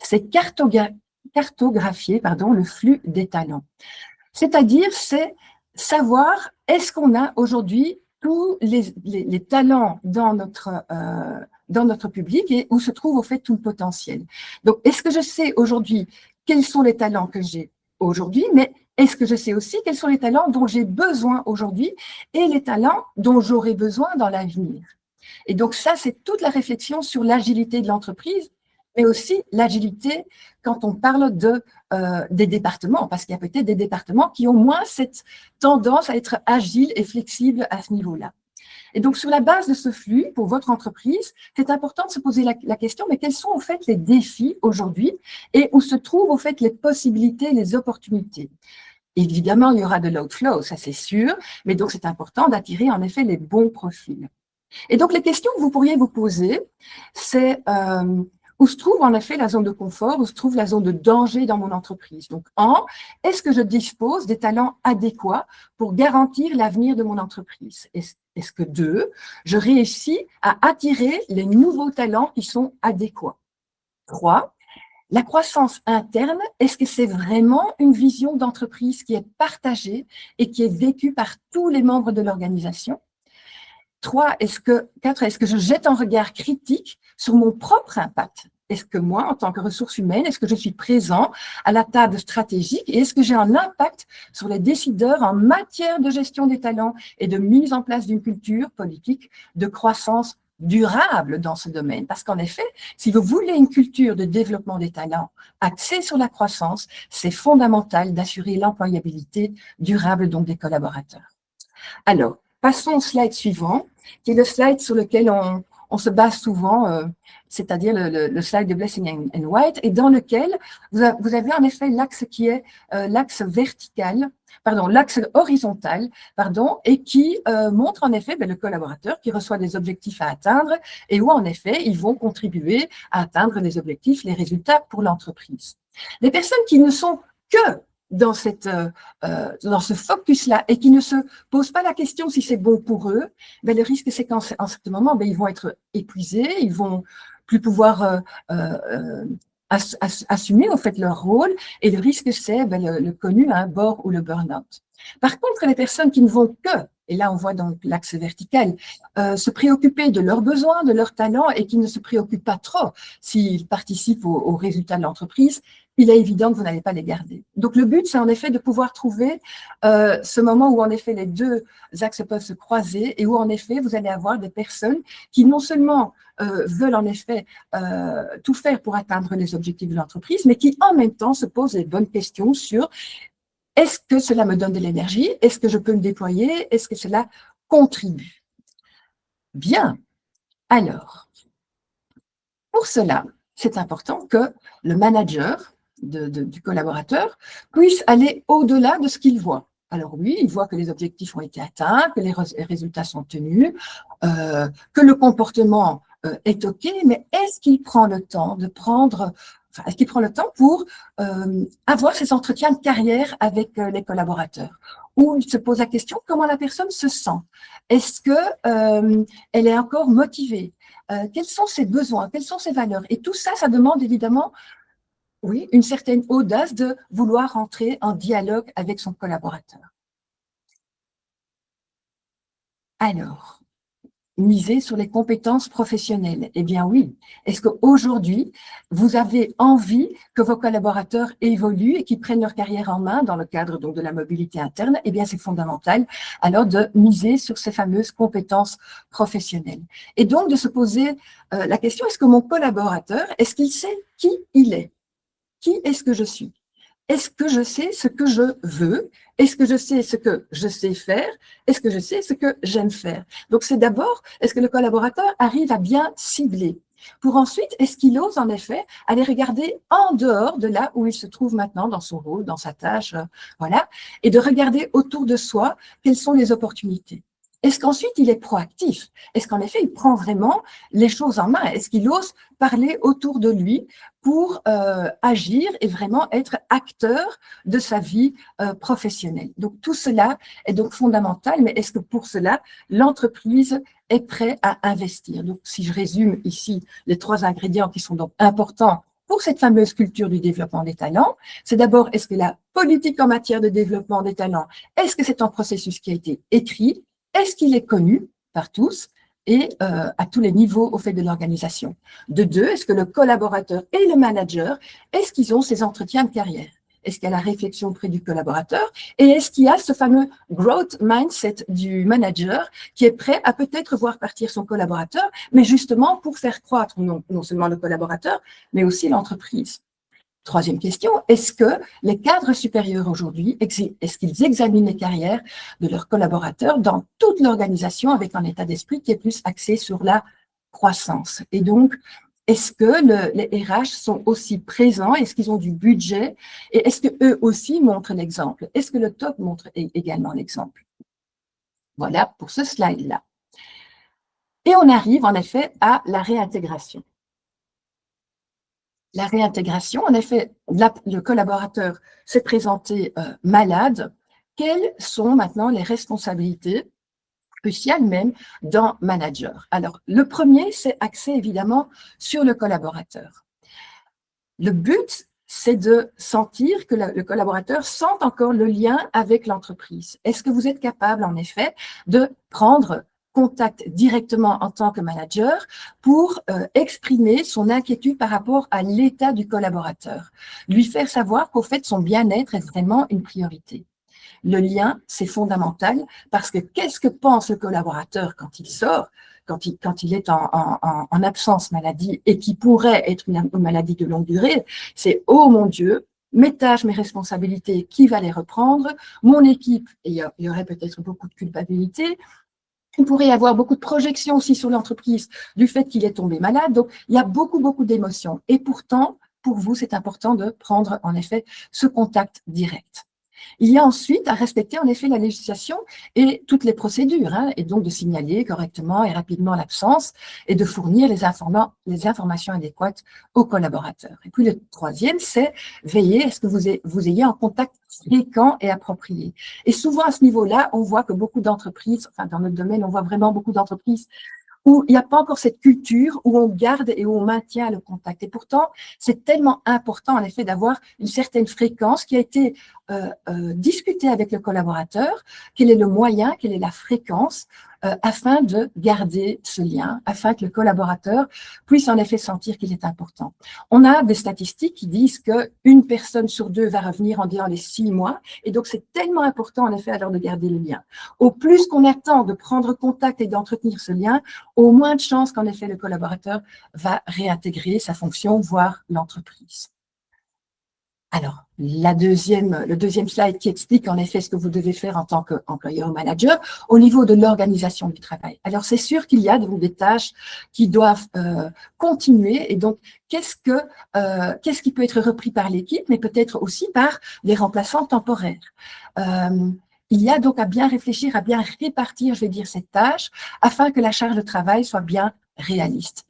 C'est cartographier le flux des talents. C'est-à-dire, c'est savoir est-ce qu'on a aujourd'hui tous les talents dans notre public et où se trouve au fait tout le potentiel. Donc, est-ce que je sais aujourd'hui quels sont les talents que j'ai aujourd'hui, mais est-ce que je sais aussi quels sont les talents dont j'ai besoin aujourd'hui et les talents dont j'aurai besoin dans l'avenir? Et donc ça, c'est toute la réflexion sur l'agilité de l'entreprise, mais aussi l'agilité quand on parle des départements, parce qu'il y a peut-être des départements qui ont moins cette tendance à être agiles et flexibles à ce niveau-là. Et donc, sur la base de ce flux, pour votre entreprise, c'est important de se poser la question, mais quels sont en fait les défis aujourd'hui et où se trouvent en fait les possibilités, les opportunités? Évidemment, il y aura de l'outflow, ça c'est sûr, mais donc c'est important d'attirer en effet les bons profils. Et donc, les questions que vous pourriez vous poser, c'est où se trouve en effet la zone de confort, où se trouve la zone de danger dans mon entreprise. Donc, est-ce que je dispose des talents adéquats pour garantir l'avenir de mon entreprise? Est-ce que 2, je réussis à attirer les nouveaux talents qui sont adéquats? 3, la croissance interne, est-ce que c'est vraiment une vision d'entreprise qui est partagée et qui est vécue par tous les membres de l'organisation? 4, est-ce que je jette un regard critique sur mon propre impact Est-ce que moi, en tant que ressource humaine, est-ce que je suis présent à la table stratégique et est-ce que j'ai un impact sur les décideurs en matière de gestion des talents et de mise en place d'une culture politique de croissance durable dans ce domaine? Parce qu'en effet, si vous voulez une culture de développement des talents axée sur la croissance, c'est fondamental d'assurer l'employabilité durable donc des collaborateurs. Alors, passons au slide suivant, qui est le slide sur lequel on se base souvent, c'est-à-dire le slide de Blessing and White, et dans lequel vous avez en effet l'axe qui est l'axe vertical, pardon, l'axe horizontal, pardon, et qui montre en effet le collaborateur qui reçoit des objectifs à atteindre et où en effet ils vont contribuer à atteindre les objectifs, les résultats pour l'entreprise. Les personnes qui ne sont que dans ce focus-là et qui ne se posent pas la question si c'est bon pour eux, le risque c'est qu'en ce moment, ils vont être épuisés, ils vont plus pouvoir assumer en fait leur rôle et le risque c'est le connu, bore ou le burn-out. Par contre, les personnes qui ne vont que, et là on voit donc l'axe vertical, se préoccuper de leurs besoins, de leurs talents et qui ne se préoccupent pas trop s'ils participent aux résultats de l'entreprise, il est évident que vous n'allez pas les garder. Donc le but, c'est en effet de pouvoir trouver ce moment où en effet les deux axes peuvent se croiser et où en effet vous allez avoir des personnes qui non seulement veulent en effet tout faire pour atteindre les objectifs de l'entreprise, mais qui en même temps se posent les bonnes questions sur est-ce que cela me donne de l'énergie? Est-ce que je peux me déployer? Est-ce que cela contribue? Bien. Alors, pour cela, c'est important que le manager du collaborateur puisse aller au-delà de ce qu'il voit. Alors oui, il voit que les objectifs ont été atteints, que les résultats sont tenus, que le comportement est OK, mais est-ce qu'il prend le temps est-ce qu'il prend le temps pour avoir ces entretiens de carrière avec les collaborateurs, où il se pose la question comment la personne se sent? Est-ce qu'elle est encore motivée? Quels sont ses besoins? Quelles sont ses valeurs? Et tout ça, ça demande évidemment, oui, une certaine audace de vouloir entrer en dialogue avec son collaborateur. Alors, miser sur les compétences professionnelles. Eh bien oui. Est-ce qu'aujourd'hui, vous avez envie que vos collaborateurs évoluent et qu'ils prennent leur carrière en main dans le cadre donc de la mobilité interne? Eh bien, c'est fondamental alors de miser sur ces fameuses compétences professionnelles. Et donc de se poser la question, est-ce que mon collaborateur, est-ce qu'il sait qui il est? Qui est-ce que je suis? Est-ce que je sais ce que je veux? Est-ce que je sais ce que je sais faire? Est-ce que je sais ce que j'aime faire? Donc, c'est d'abord, est-ce que le collaborateur arrive à bien cibler? Pour ensuite, est-ce qu'il ose en effet aller regarder en dehors de là où il se trouve maintenant dans son rôle, dans sa tâche, voilà, et de regarder autour de soi quelles sont les opportunités? Est-ce qu'ensuite il est proactif? Est-ce qu'en effet il prend vraiment les choses en main? Est-ce qu'il ose parler autour de lui pour agir et vraiment être acteur de sa vie professionnelle? Donc tout cela est donc fondamental, mais est-ce que pour cela l'entreprise est prête à investir? Donc si je résume ici les 3 ingrédients qui sont donc importants pour cette fameuse culture du développement des talents, c'est d'abord, est-ce que la politique en matière de développement des talents, est-ce que c'est un processus qui a été écrit? Est-ce qu'il est connu par tous et à tous les niveaux au fait de l'organisation? De 2, est-ce que le collaborateur et le manager, est-ce qu'ils ont ces entretiens de carrière? Est-ce qu'il y a la réflexion auprès du collaborateur? Et est-ce qu'il y a ce fameux growth mindset du manager qui est prêt à peut-être voir partir son collaborateur, mais justement pour faire croître non seulement le collaborateur, mais aussi l'entreprise? 3e question, est-ce que les cadres supérieurs aujourd'hui, est-ce qu'ils examinent les carrières de leurs collaborateurs dans toute l'organisation avec un état d'esprit qui est plus axé sur la croissance? Et donc, est-ce que les RH sont aussi présents? Est-ce qu'ils ont du budget? Et est-ce qu'eux aussi montrent l'exemple? Est-ce que le top montre également l'exemple? Voilà pour ce slide-là. Et on arrive en effet à la réintégration. La réintégration, en effet, le collaborateur s'est présenté malade. Quelles sont maintenant les responsabilités cruciales même d'un manager? Alors, le premier, c'est axé évidemment sur le collaborateur. Le but, c'est de sentir que le collaborateur sent encore le lien avec l'entreprise. Est-ce que vous êtes capable, en effet, de prendre contacte directement en tant que manager pour exprimer son inquiétude par rapport à l'état du collaborateur, lui faire savoir qu'au fait, son bien-être est vraiment une priorité. Le lien, c'est fondamental parce que qu'est-ce que pense le collaborateur quand il sort, quand il est en absence maladie et qui pourrait être une maladie de longue durée? C'est « Oh mon Dieu, mes tâches, mes responsabilités, qui va les reprendre? Mon équipe », et il y aurait peut-être beaucoup de culpabilité. Il pourrait y avoir beaucoup de projections aussi sur l'entreprise du fait qu'il est tombé malade. Donc, il y a beaucoup d'émotions. Et pourtant, pour vous, c'est important de prendre en effet ce contact direct. Il y a ensuite à respecter en effet la législation et toutes les procédures, et donc de signaler correctement et rapidement l'absence et de fournir les informations adéquates aux collaborateurs. Et puis le troisième, c'est veiller à ce que vous ayez un contact fréquent et approprié. Et souvent à ce niveau-là, on voit que beaucoup d'entreprises, enfin dans notre domaine, on voit vraiment beaucoup d'entreprises où il n'y a pas encore cette culture où on garde et où on maintient le contact. Et pourtant, c'est tellement important, en effet, d'avoir une certaine fréquence qui a été discutée avec le collaborateur, quel est le moyen, quelle est la fréquence, afin de garder ce lien, afin que le collaborateur puisse en effet sentir qu'il est important. On a des statistiques qui disent qu'une personne sur deux va revenir dans les 6 mois, et donc c'est tellement important en effet alors de garder le lien. Au plus qu'on attend de prendre contact et d'entretenir ce lien, au moins de chances qu'en effet le collaborateur va réintégrer sa fonction, voire l'entreprise. Alors, le deuxième slide qui explique en effet ce que vous devez faire en tant qu'employeur ou manager au niveau de l'organisation du travail. Alors, c'est sûr qu'il y a donc des tâches qui doivent continuer et donc qu'est-ce qui peut être repris par l'équipe, mais peut-être aussi par les remplaçants temporaires. Il y a donc à bien réfléchir, à bien répartir, je vais dire, ces tâches afin que la charge de travail soit bien réaliste.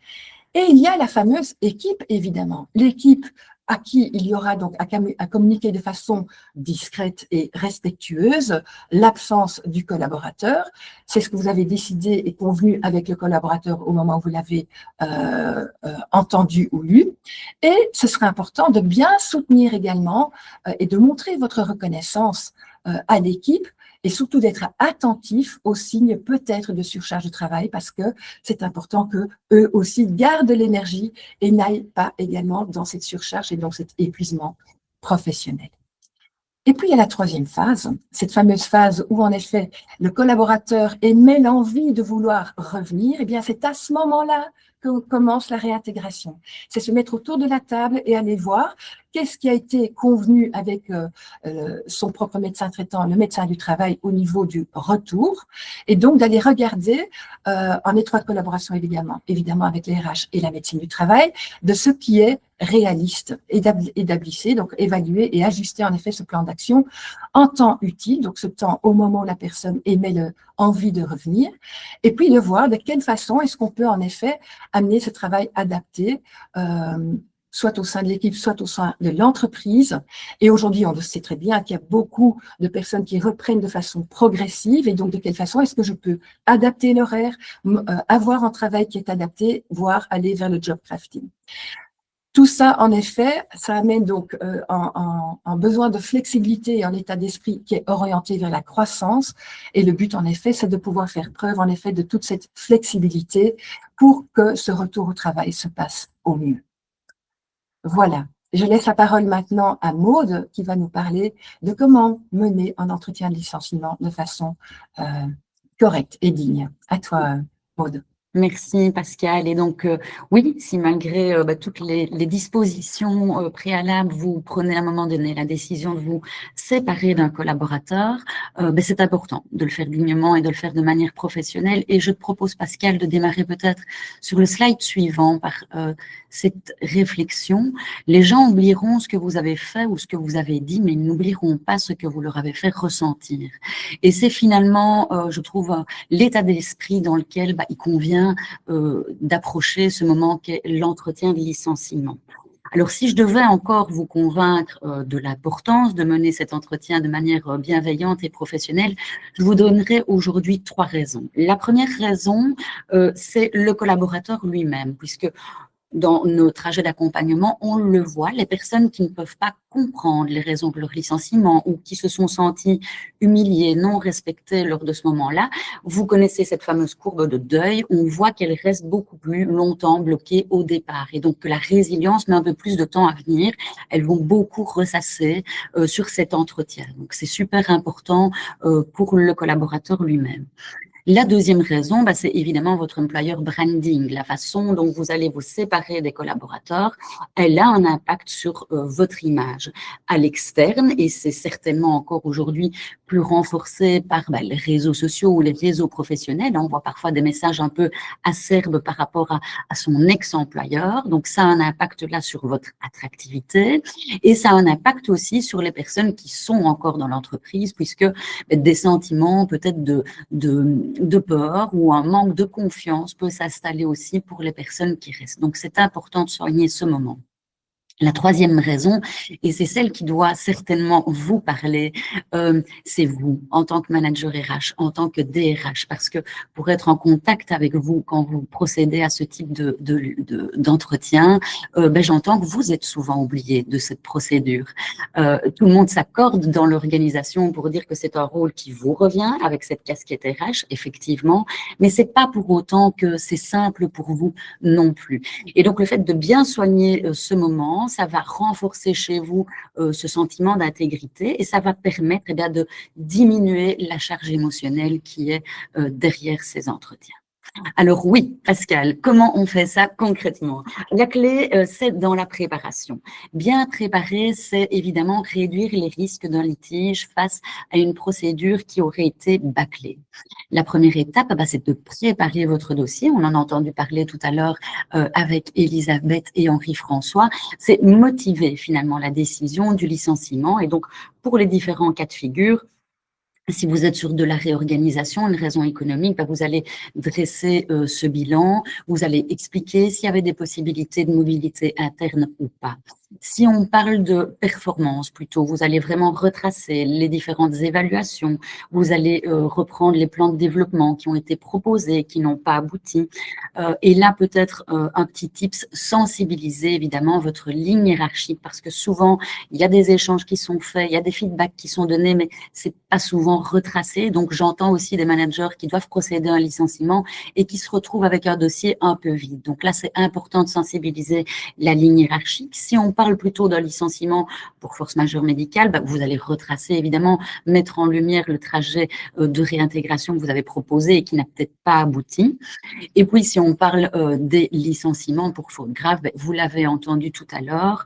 Et il y a la fameuse équipe, évidemment. L'équipe à qui il y aura donc à communiquer de façon discrète et respectueuse l'absence du collaborateur. C'est ce que vous avez décidé et convenu avec le collaborateur au moment où vous l'avez entendu ou lu. Et ce serait important de bien soutenir également et de montrer votre reconnaissance à l'équipe et surtout d'être attentif aux signes peut-être de surcharge de travail parce que c'est important qu'eux aussi gardent l'énergie et n'aillent pas également dans cette surcharge et dans cet épuisement professionnel. Et puis, il y a la troisième phase, cette fameuse phase où, en effet, le collaborateur émet l'envie de vouloir revenir. Eh bien, c'est à ce moment-là que commence la réintégration. C'est se mettre autour de la table et aller voir qu'est-ce qui a été convenu avec son propre médecin traitant, le médecin du travail, au niveau du retour. Et donc, d'aller regarder, en étroite collaboration évidemment avec les RH et la médecine du travail, de ce qui est réaliste. Établissez, donc évaluer et ajuster en effet ce plan d'action en temps utile, donc ce temps au moment où la personne émet l'envie de revenir, et puis de voir de quelle façon est-ce qu'on peut en effet amener ce travail adapté, soit au sein de l'équipe, soit au sein de l'entreprise. Et aujourd'hui, on le sait très bien qu'il y a beaucoup de personnes qui reprennent de façon progressive, et donc de quelle façon est-ce que je peux adapter l'horaire, avoir un travail qui est adapté, voire aller vers le job crafting. Tout ça, en effet, ça amène donc un besoin de flexibilité et un état d'esprit qui est orienté vers la croissance. Et le but, en effet, c'est de pouvoir faire preuve, en effet, de toute cette flexibilité pour que ce retour au travail se passe au mieux. Voilà. Je laisse la parole maintenant à Maude qui va nous parler de comment mener un entretien de licenciement de façon correcte et digne. À toi, Maude. Merci Pascal. Et donc, oui, si malgré toutes les dispositions préalables, vous prenez à un moment donné la décision de vous séparer d'un collaborateur, c'est important de le faire dignement et de le faire de manière professionnelle. Et je te propose, Pascal, de démarrer peut-être sur le slide suivant par cette réflexion. Les gens oublieront ce que vous avez fait ou ce que vous avez dit, mais ils n'oublieront pas ce que vous leur avez fait ressentir. Et c'est finalement, je trouve, l'état d'esprit dans lequel il convient d'approcher ce moment qu'est l'entretien de licenciement. Alors, si je devais encore vous convaincre de l'importance de mener cet entretien de manière bienveillante et professionnelle, je vous donnerai aujourd'hui 3 raisons. La première raison, c'est le collaborateur lui-même, puisque dans nos trajets d'accompagnement, on le voit, les personnes qui ne peuvent pas comprendre les raisons de leur licenciement ou qui se sont senties humiliées, non respectées lors de ce moment-là, vous connaissez cette fameuse courbe de deuil, on voit qu'elle reste beaucoup plus longtemps bloquée au départ et donc que la résilience met un peu plus de temps à venir, elles vont beaucoup ressasser sur cet entretien. Donc c'est super important pour le collaborateur lui-même. La deuxième raison, c'est évidemment votre employer branding, la façon dont vous allez vous séparer des collaborateurs, elle a un impact sur votre image à l'externe et c'est certainement encore aujourd'hui plus renforcé par les réseaux sociaux ou les réseaux professionnels. On voit parfois des messages un peu acerbes par rapport à son ex-employeur, donc ça a un impact là sur votre attractivité et ça a un impact aussi sur les personnes qui sont encore dans l'entreprise puisque des sentiments peut-être de peur ou un manque de confiance peut s'installer aussi pour les personnes qui restent. Donc, c'est important de souligner ce moment. La troisième raison, et c'est celle qui doit certainement vous parler, c'est vous, en tant que manager RH, en tant que DRH, parce que pour être en contact avec vous quand vous procédez à ce type d'entretien, j'entends que vous êtes souvent oublié de cette procédure. Tout le monde s'accorde dans l'organisation pour dire que c'est un rôle qui vous revient avec cette casquette RH, effectivement, mais c'est pas pour autant que c'est simple pour vous non plus. Et donc, le fait de bien soigner ce moment, ça va renforcer chez vous ce sentiment d'intégrité et ça va permettre de diminuer la charge émotionnelle qui est derrière ces entretiens. Alors oui, Pascal, comment on fait ça concrètement? La clé, c'est dans la préparation. Bien préparer, c'est évidemment réduire les risques d'un litige face à une procédure qui aurait été bâclée. La première étape, c'est de préparer votre dossier. On en a entendu parler tout à l'heure avec Elisabeth et Henri-François. C'est motiver finalement la décision du licenciement. Et donc, pour les différents cas de figure, si vous êtes sur de la réorganisation, une raison économique, vous allez dresser ce bilan, vous allez expliquer s'il y avait des possibilités de mobilité interne ou pas. Si on parle de performance plutôt, vous allez vraiment retracer les différentes évaluations, vous allez reprendre les plans de développement qui ont été proposés, qui n'ont pas abouti. Et là, peut-être un petit tips, sensibiliser évidemment votre ligne hiérarchique parce que souvent, il y a des échanges qui sont faits, il y a des feedbacks qui sont donnés, mais c'est pas souvent retracé. Donc, j'entends aussi des managers qui doivent procéder à un licenciement et qui se retrouvent avec un dossier un peu vide. Donc là, c'est important de sensibiliser la ligne hiérarchique. Si on parle plutôt d'un licenciement pour force majeure médicale, vous allez retracer, évidemment, mettre en lumière le trajet de réintégration que vous avez proposé et qui n'a peut-être pas abouti. Et puis, si on parle des licenciements pour faute grave, vous l'avez entendu tout à l'heure,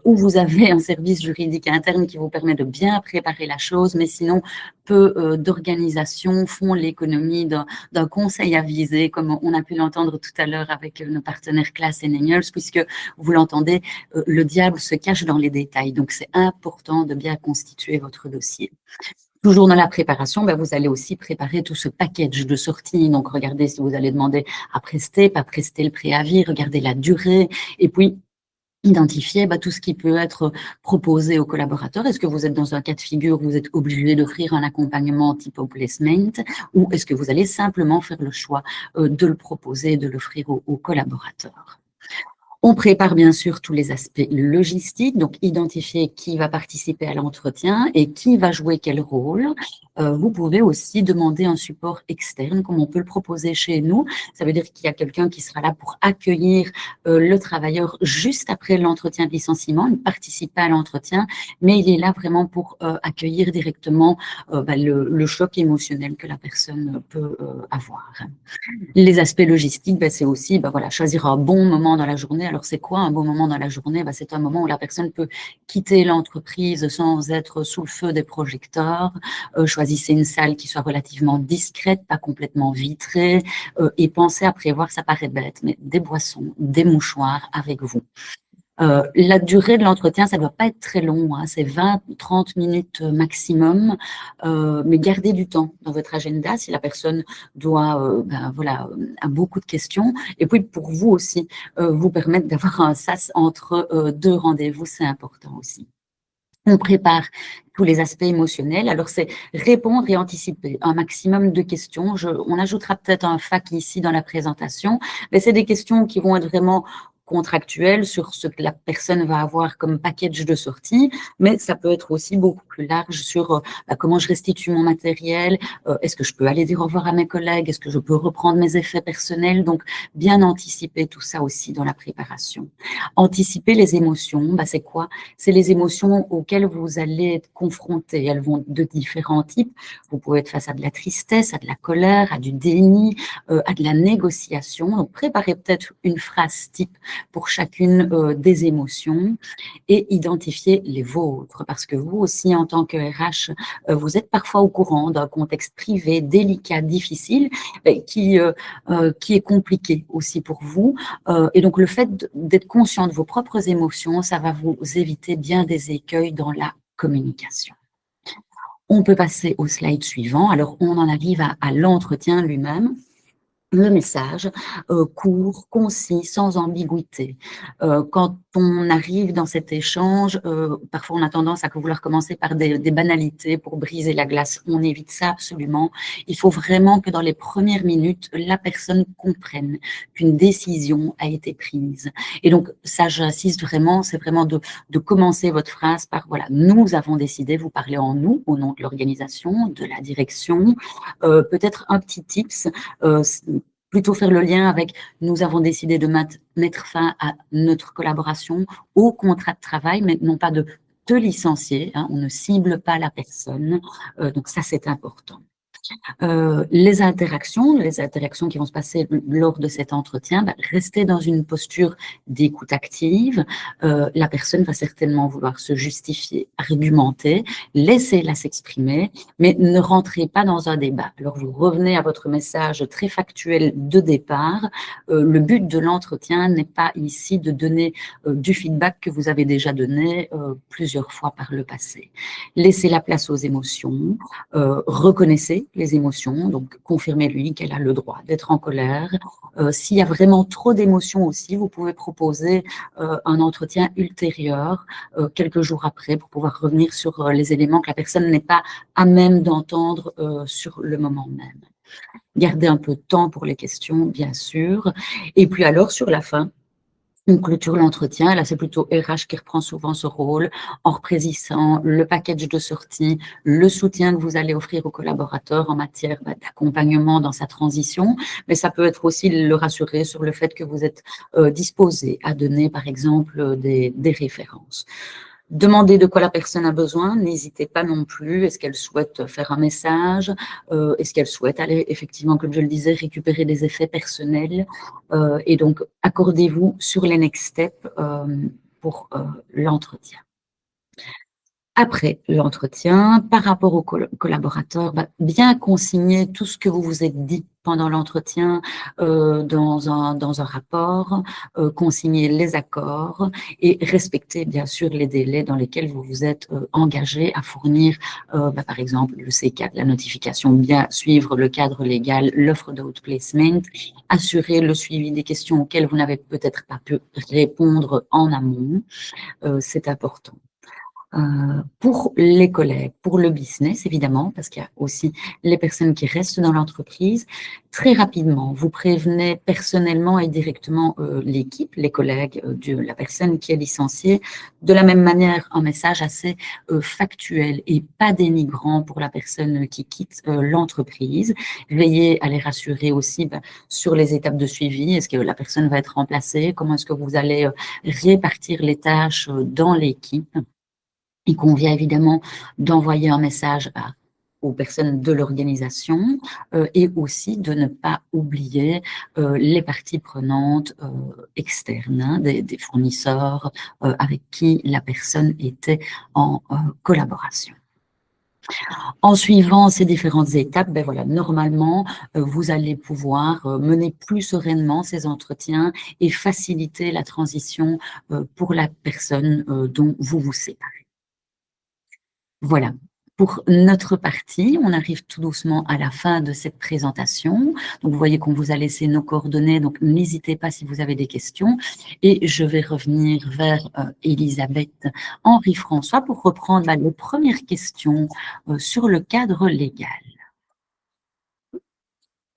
où vous avez un service juridique interne qui vous permet de bien préparer la chose, mais sinon, peu d'organisations font l'économie d'un conseil avisé, comme on a pu l'entendre tout à l'heure avec nos partenaires Class et Engels, puisque vous l'entendez, le diable se cache dans les détails. Donc, c'est important de bien constituer votre dossier. Toujours dans la préparation, vous allez aussi préparer tout ce package de sortie. Donc, regardez si vous allez demander à prester, pas prester le préavis, regardez la durée. Et puis, identifier tout ce qui peut être proposé aux collaborateurs. Est-ce que vous êtes dans un cas de figure où vous êtes obligé d'offrir un accompagnement type placement ou est-ce que vous allez simplement faire le choix de le proposer et de l'offrir aux collaborateurs? On prépare bien sûr tous les aspects logistiques, donc identifier qui va participer à l'entretien et qui va jouer quel rôle. Vous pouvez aussi demander un support externe, comme on peut le proposer chez nous. Ça veut dire qu'il y a quelqu'un qui sera là pour accueillir le travailleur juste après l'entretien de licenciement, il ne participe pas à l'entretien, mais il est là vraiment pour accueillir directement le choc émotionnel que la personne peut avoir. Les aspects logistiques, c'est aussi choisir un bon moment dans la journée. Alors, c'est quoi un bon moment dans la journée? C'est un moment où la personne peut quitter l'entreprise sans être sous le feu des projecteurs. Choisissez une salle qui soit relativement discrète, pas complètement vitrée, et pensez à prévoir, ça paraît bête, mais des boissons, des mouchoirs avec vous. La durée de l'entretien, ça ne doit pas être très long, c'est 20-30 minutes maximum, mais gardez du temps dans votre agenda si la personne doit, a beaucoup de questions. Et puis pour vous aussi, vous permettre d'avoir un sas entre deux rendez-vous, c'est important aussi. On prépare tous les aspects émotionnels. Alors, c'est répondre et anticiper un maximum de questions. On ajoutera peut-être un FAQ ici dans la présentation, mais c'est des questions qui vont être vraiment contractuel sur ce que la personne va avoir comme package de sortie, mais ça peut être aussi beaucoup plus large sur comment je restitue mon matériel, est-ce que je peux aller dire au revoir à mes collègues, est-ce que je peux reprendre mes effets personnels, donc bien anticiper tout ça aussi dans la préparation. Anticiper les émotions, c'est quoi? C'est les émotions auxquelles vous allez être confrontés, elles vont de différents types, vous pouvez être face à de la tristesse, à de la colère, à du déni, à de la négociation, donc préparez peut-être une phrase type pour chacune des émotions et identifier les vôtres, parce que vous aussi, en tant que RH, vous êtes parfois au courant d'un contexte privé, délicat, difficile, qui est compliqué aussi pour vous. Et donc, le fait d'être conscient de vos propres émotions, ça va vous éviter bien des écueils dans la communication. On peut passer au slide suivant. Alors, on en arrive à l'entretien lui-même. Le message court, concis, sans ambiguïté. Quand on arrive dans cet échange, parfois on a tendance à vouloir commencer par des banalités pour briser la glace. On évite ça absolument. Il faut vraiment que dans les premières minutes, la personne comprenne qu'une décision a été prise. Et donc, ça, j'insiste vraiment, c'est vraiment de commencer votre phrase par, voilà, nous avons décidé, vous parlez en nous, au nom de l'organisation, de la direction. Peut-être un petit tips, plutôt faire le lien avec « nous avons décidé de mettre fin à notre collaboration, au contrat de travail », mais non pas de te licencier, on ne cible pas la personne, donc ça c'est important. Les interactions qui vont se passer lors de cet entretien, rester dans une posture d'écoute active. La personne va certainement vouloir se justifier, argumenter, laissez-la s'exprimer, mais ne rentrez pas dans un débat. Alors, vous revenez à votre message très factuel de départ. Le but de l'entretien n'est pas ici de donner du feedback que vous avez déjà donné plusieurs fois par le passé. Laissez la place aux émotions, reconnaissez les émotions, donc confirmez-lui qu'elle a le droit d'être en colère. S'il y a vraiment trop d'émotions aussi, vous pouvez proposer un entretien ultérieur quelques jours après pour pouvoir revenir sur les éléments que la personne n'est pas à même d'entendre sur le moment même. Gardez un peu de temps pour les questions, bien sûr. Et puis alors, sur la fin, on clôture l'entretien. Là, c'est plutôt RH qui reprend souvent ce rôle en reprécisant le package de sortie, le soutien que vous allez offrir aux collaborateurs en matière d'accompagnement dans sa transition. Mais ça peut être aussi le rassurer sur le fait que vous êtes disposé à donner, par exemple, des références. Demandez de quoi la personne a besoin, n'hésitez pas non plus. Est-ce qu'elle souhaite faire un message? Est-ce qu'elle souhaite aller, effectivement, comme je le disais, récupérer des effets personnels? Et donc, accordez-vous sur les next steps pour l'entretien. Après l'entretien, par rapport aux collaborateurs, bien consigner tout ce que vous vous êtes dit pendant l'entretien dans un rapport, consigner les accords et respecter bien sûr les délais dans lesquels vous vous êtes engagé à fournir, par exemple, le C4, la notification, bien suivre le cadre légal, l'offre d'outplacement, assurer le suivi des questions auxquelles vous n'avez peut-être pas pu répondre en amont, c'est important. Pour les collègues, pour le business, évidemment, parce qu'il y a aussi les personnes qui restent dans l'entreprise. Très rapidement, vous prévenez personnellement et directement l'équipe, les collègues de la personne qui est licenciée. De la même manière, un message assez factuel et pas dénigrant pour la personne qui quitte l'entreprise. Veillez à les rassurer aussi sur les étapes de suivi. Est-ce que la personne va être remplacée? Comment est-ce que vous allez répartir les tâches dans l'équipe? Il convient évidemment d'envoyer un message aux personnes de l'organisation et aussi de ne pas oublier les parties prenantes externes, des fournisseurs avec qui la personne était en collaboration. En suivant ces différentes étapes, voilà, normalement, vous allez pouvoir mener plus sereinement ces entretiens et faciliter la transition pour la personne dont vous vous séparez. Voilà, pour notre partie, on arrive tout doucement à la fin de cette présentation. Donc, vous voyez qu'on vous a laissé nos coordonnées, donc n'hésitez pas si vous avez des questions. Et je vais revenir vers Elisabeth Henri-François pour reprendre les premières questions sur le cadre légal.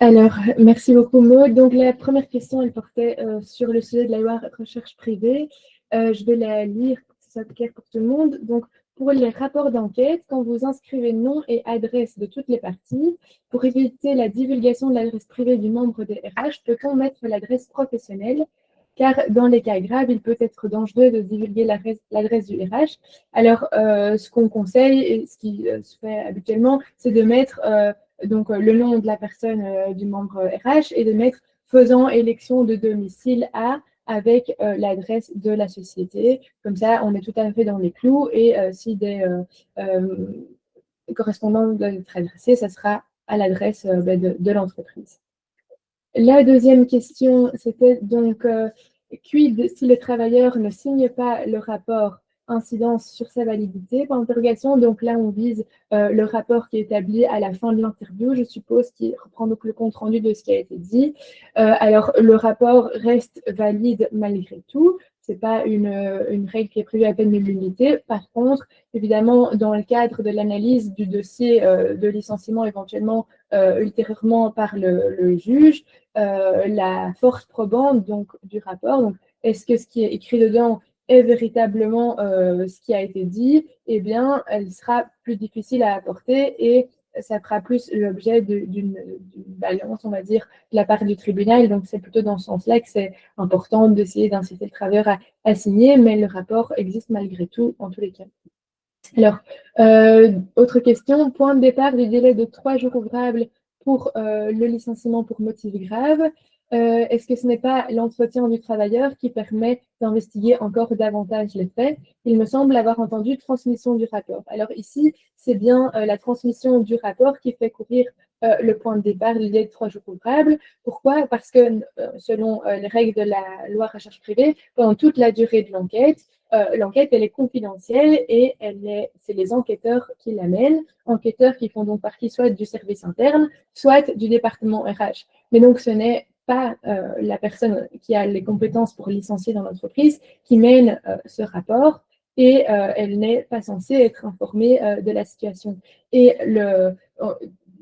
Alors, merci beaucoup Maud. Donc la première question, elle portait sur le sujet de la loi recherche privée. Je vais la lire pour que ce soit clair pour tout le monde. Donc, pour les rapports d'enquête, quand vous inscrivez nom et adresse de toutes les parties, pour éviter la divulgation de l'adresse privée du membre des RH, peut-on mettre l'adresse professionnelle? Car dans les cas graves, il peut être dangereux de divulguer l'adresse du RH. Alors, ce qu'on conseille et ce qui se fait habituellement, c'est de mettre donc le nom de la personne du membre RH et de mettre faisant élection de domicile à avec l'adresse de la société. Comme ça, on est tout à fait dans les clous et si des correspondants doivent être adressés, ça sera à l'adresse de l'entreprise. La deuxième question, c'était donc quid si le travailleur ne signe pas le rapport incidence sur sa validité, point d'interrogation. Donc là, on vise le rapport qui est établi à la fin de l'interview, je suppose, qui reprend donc le compte-rendu de ce qui a été dit. Alors, le rapport reste valide malgré tout. Ce n'est pas une règle qui est prévue à peine de l'unité. Par contre, évidemment, dans le cadre de l'analyse du dossier de licenciement éventuellement ultérieurement par le juge, la force probante donc, du rapport, donc est-ce que ce qui est écrit dedans est véritablement ce qui a été dit, eh bien, elle sera plus difficile à apporter et ça fera plus l'objet d'une balance, on va dire, de la part du tribunal. Donc, c'est plutôt dans ce sens-là que c'est important d'essayer d'inciter le travailleur à signer, mais le rapport existe malgré tout, en tous les cas. Alors, autre question, point de départ du délai de 3 jours ouvrables pour le licenciement pour motif grave. Est-ce que ce n'est pas l'entretien du travailleur qui permet d'investiguer encore davantage les faits? Il me semble avoir entendu transmission du rapport. Alors ici, c'est bien la transmission du rapport qui fait courir le point de départ, le délai de 3 jours ouvrables. Pourquoi? Parce que selon les règles de la loi recherche privée, pendant toute la durée de l'enquête, l'enquête, elle est confidentielle et c'est les enquêteurs qui l'amènent, enquêteurs qui font donc partie soit du service interne, soit du département RH. Mais donc, ce n'est pas la personne qui a les compétences pour licencier dans l'entreprise qui mène ce rapport et elle n'est pas censée être informée de la situation. Et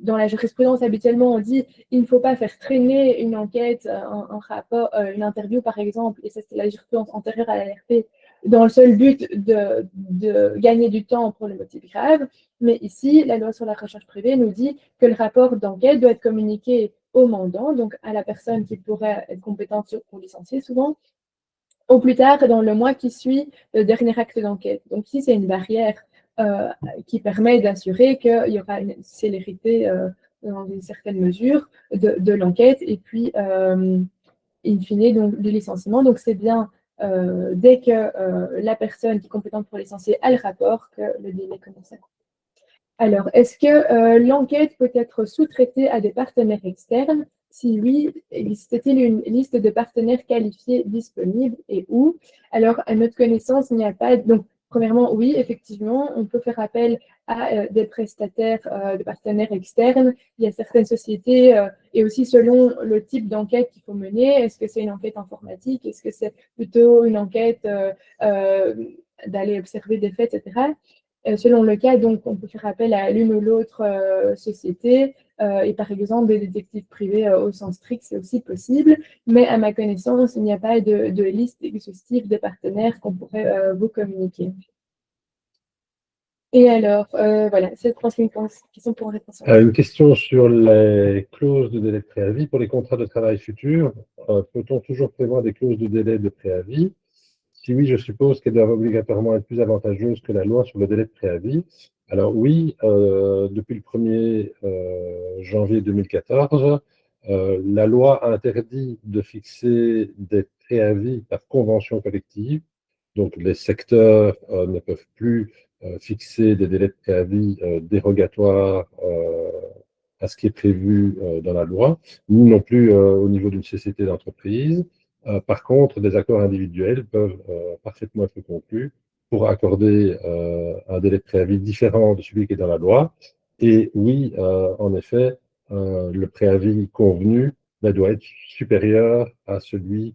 dans la jurisprudence, habituellement, on dit il ne faut pas faire traîner une enquête, un rapport, une interview, par exemple, et ça, c'est la jurisprudence antérieure à la LRP, dans le seul but de gagner du temps pour le motif grave. Mais ici, la loi sur la recherche privée nous dit que le rapport d'enquête doit être communiqué au mandant, donc à la personne qui pourrait être compétente pour licencier souvent, au plus tard dans le mois qui suit le dernier acte d'enquête. Donc ici, c'est une barrière qui permet d'assurer qu'il y aura une célérité dans une certaine mesure de l'enquête et puis, in fine, donc, du licenciement. Donc c'est bien dès que la personne qui est compétente pour licencier a le rapport que le délai commence à courir. Alors, est-ce que l'enquête peut être sous-traitée à des partenaires externes? Si oui, existe-t-il une liste de partenaires qualifiés disponibles et où? Alors, à notre connaissance, il n'y a pas. Donc, premièrement, oui, effectivement, on peut faire appel à des prestataires, de partenaires externes. Il y a certaines sociétés, et aussi selon le type d'enquête qu'il faut mener. Est-ce que c'est une enquête informatique? Est-ce que c'est plutôt une enquête d'aller observer des faits, etc. Selon le cas, donc, on peut faire appel à l'une ou l'autre société et par exemple des détectives privés au sens strict, c'est aussi possible. Mais à ma connaissance, il n'y a pas de liste exhaustive de partenaires qu'on pourrait vous communiquer. Et alors, voilà, c'est une question pour réponse. Une question sur les clauses de délai de préavis. Pour les contrats de travail futurs, peut-on toujours prévoir des clauses de délai de préavis? Si oui, je suppose qu'elles doivent obligatoirement être plus avantageuses que la loi sur le délai de préavis. Alors oui, depuis le 1er janvier 2014, la loi interdit de fixer des préavis par convention collective. Donc les secteurs ne peuvent plus fixer des délais de préavis dérogatoires à ce qui est prévu dans la loi, ni non plus au niveau d'une société d'entreprise. Par contre, des accords individuels peuvent parfaitement être conclus pour accorder un délai de préavis différent de celui qui est dans la loi. Et oui, en effet, le préavis convenu doit être supérieur à celui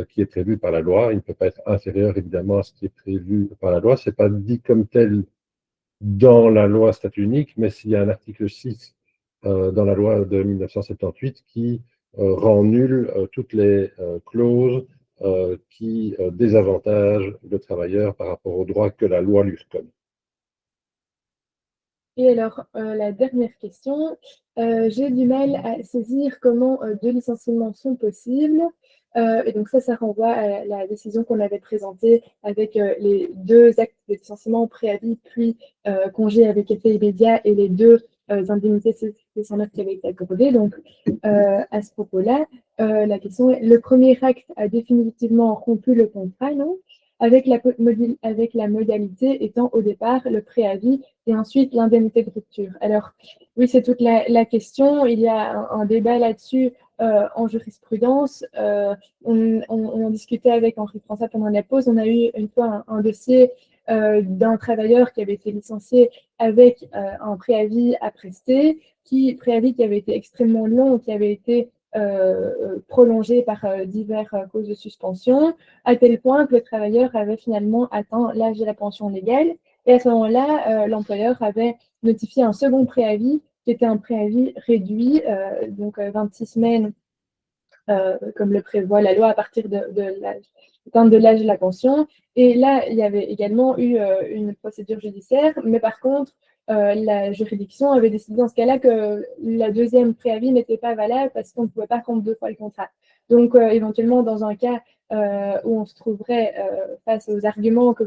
qui est prévu par la loi. Il ne peut pas être inférieur, évidemment, à ce qui est prévu par la loi. Ce n'est pas dit comme tel dans la loi statut unique, mais s'il y a un article 6 dans la loi de 1978 qui rend nulles toutes les clauses qui désavantagent le travailleur par rapport aux droits que la loi lui reconnaît. Et alors, la dernière question, j'ai du mal à saisir comment deux licenciements sont possibles. Et donc ça renvoie à la décision qu'on avait présentée avec les 2 actes de licenciement, préavis, puis congé avec effet immédiat et les 2 indemnités CCT-109 qui avaient été accordées. Donc, à ce propos-là, la question est, le premier acte a définitivement rompu le contrat, non ? Avec la modalité étant au départ le préavis et ensuite l'indemnité de rupture. Alors, oui, c'est toute la question. Il y a un débat là-dessus en jurisprudence. On en discutait avec Henri François pendant la pause. On a eu une fois un dossier d'un travailleur qui avait été licencié avec un préavis à prester, préavis qui avait été extrêmement long, qui avait été prolongé par diverses causes de suspension, à tel point que le travailleur avait finalement atteint l'âge de la pension légale. Et à ce moment-là, l'employeur avait notifié un second préavis, qui était un préavis réduit, donc 26 semaines, comme le prévoit la loi à partir de l'âge de la pension. Et là, il y avait également eu une procédure judiciaire, mais par contre, la juridiction avait décidé dans ce cas-là que la deuxième préavis n'était pas valable parce qu'on ne pouvait pas rompre 2 fois le contrat. Donc, éventuellement, dans un cas où on se trouverait face aux arguments qu'on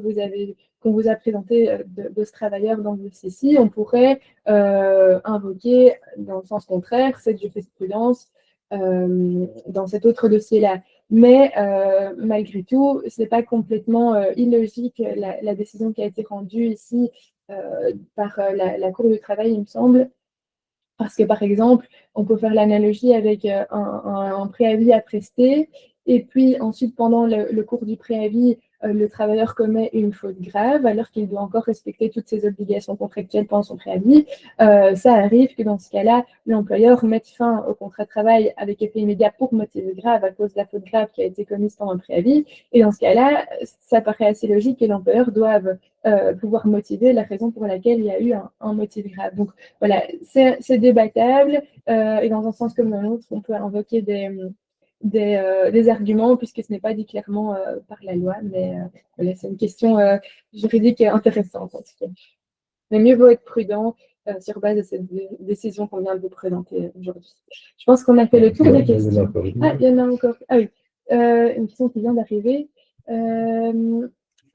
vous a présentés de ce travailleur dans le dossier-ci, on pourrait invoquer, dans le sens contraire, cette jurisprudence dans cet autre dossier-là. Mais malgré tout, ce n'est pas complètement illogique la décision qui a été rendue ici par la Cour du travail, il me semble, parce que par exemple, on peut faire l'analogie avec un préavis à prester, et puis ensuite, pendant le cours du préavis, le travailleur commet une faute grave alors qu'il doit encore respecter toutes ses obligations contractuelles pendant son préavis. Ça arrive que dans ce cas-là, l'employeur mette fin au contrat de travail avec effet immédiat pour motif grave à cause de la faute grave qui a été commise pendant le préavis. Et dans ce cas-là, ça paraît assez logique que l'employeur doive pouvoir motiver la raison pour laquelle il y a eu un motif grave. Donc voilà, c'est débattable et dans un sens comme dans l'autre, on peut invoquer des arguments puisque ce n'est pas dit clairement par la loi, mais voilà, c'est une question juridique intéressante en tout cas. Mais mieux vaut être prudent sur base de cette décision qu'on vient de vous présenter aujourd'hui. Je pense qu'on a fait le tour des questions. Ah, il y en a encore. Ah oui, une question qui vient d'arriver.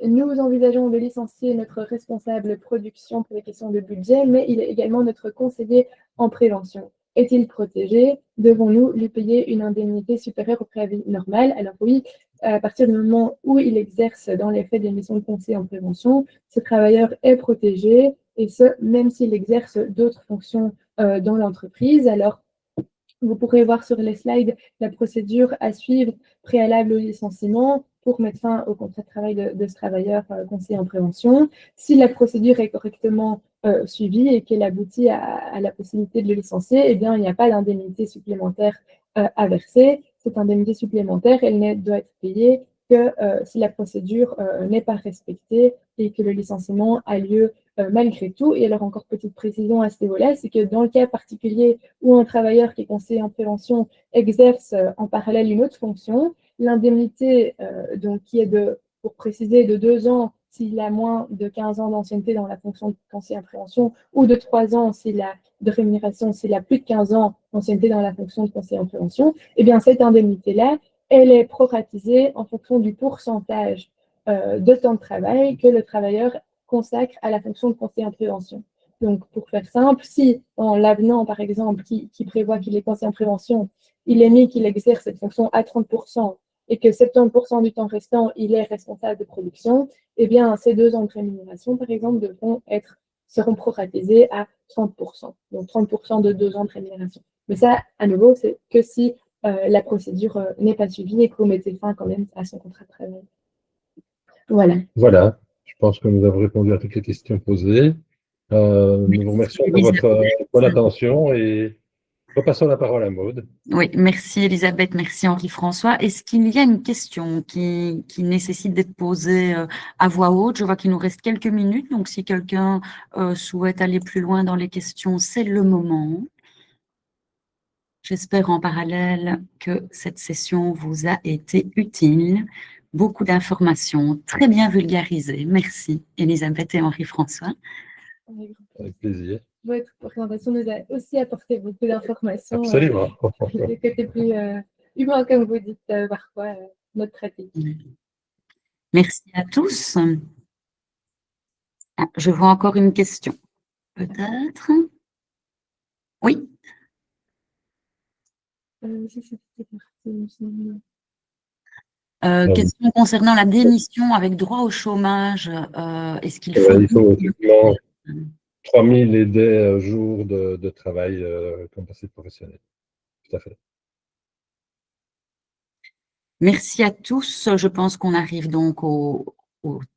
Nous envisageons de licencier notre responsable production pour les questions de budget, mais il est également notre conseiller en prévention. Est-il protégé? Devons-nous lui payer une indemnité supérieure au préavis normal? Alors oui, à partir du moment où il exerce dans les faits des missions de conseil en prévention, ce travailleur est protégé, et ce, même s'il exerce d'autres fonctions dans l'entreprise. Alors, vous pourrez voir sur les slides la procédure à suivre préalable au licenciement pour mettre fin au contrat de travail de ce travailleur conseiller en prévention. Si la procédure est correctement suivie et qu'elle aboutit à la possibilité de le licencier, eh bien, il n'y a pas d'indemnité supplémentaire à verser. Cette indemnité supplémentaire, elle ne doit être payée que si la procédure n'est pas respectée et que le licenciement a lieu malgré tout. Et alors, encore petite précision à ce niveau-là, c'est que dans le cas particulier où un travailleur qui est conseiller en prévention exerce en parallèle une autre fonction, l'indemnité, donc qui est pour préciser, de 2 ans s'il a moins de 15 ans d'ancienneté dans la fonction de conseiller en prévention, ou de 3 ans de rémunération s'il a plus de 15 ans d'ancienneté dans la fonction de conseiller en prévention, eh bien cette indemnité-là, elle est proratisée en fonction du pourcentage de temps de travail que le travailleur consacre à la fonction de conseiller en prévention. Donc, pour faire simple, si en l'avenant, par exemple, qui prévoit qu'il est conseiller en prévention, il est mis qu'il exerce cette fonction à 30% et que 70% du temps restant, il est responsable de production, eh bien, ces 2 ans de rémunération, par exemple, seront proratisés à 30%. Donc, 30% de 2 ans de rémunération. Mais ça, à nouveau, c'est que si la procédure n'est pas suivie et que vous mettez fin quand même à son contrat de travail. Voilà. Voilà, je pense que nous avons répondu à toutes les questions posées. Nous vous remercions pour votre bonne attention et repassons la parole à Maude. Oui, merci Elisabeth, merci Henri-François. Est-ce qu'il y a une question qui nécessite d'être posée à voix haute? Je vois qu'il nous reste quelques minutes, donc si quelqu'un souhaite aller plus loin dans les questions, c'est le moment. J'espère en parallèle que cette session vous a été utile. Beaucoup d'informations, très bien vulgarisées. Merci, Elisabeth et Henri-François. Avec plaisir. Votre présentation nous a aussi apporté beaucoup d'informations. Absolument. Le côté plus humain, comme vous dites parfois, notre pratique. Merci à tous. Ah, je vois encore une question. Peut-être. Oui. Question concernant la démission avec droit au chômage. Est-ce qu'il faut... Il faut effectivement 3000 et des jours de travail comme passé professionnel. Tout à fait. Merci à tous. Je pense qu'on arrive donc au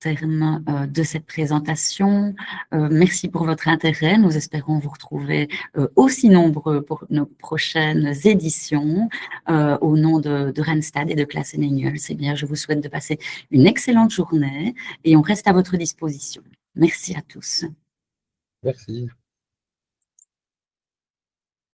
terme de cette présentation. Merci pour votre intérêt. Nous espérons vous retrouver aussi nombreux pour nos prochaines éditions. Au nom de Randstad et de Classe Engels, eh bien, je vous souhaite de passer une excellente journée et on reste à votre disposition. Merci à tous. Merci.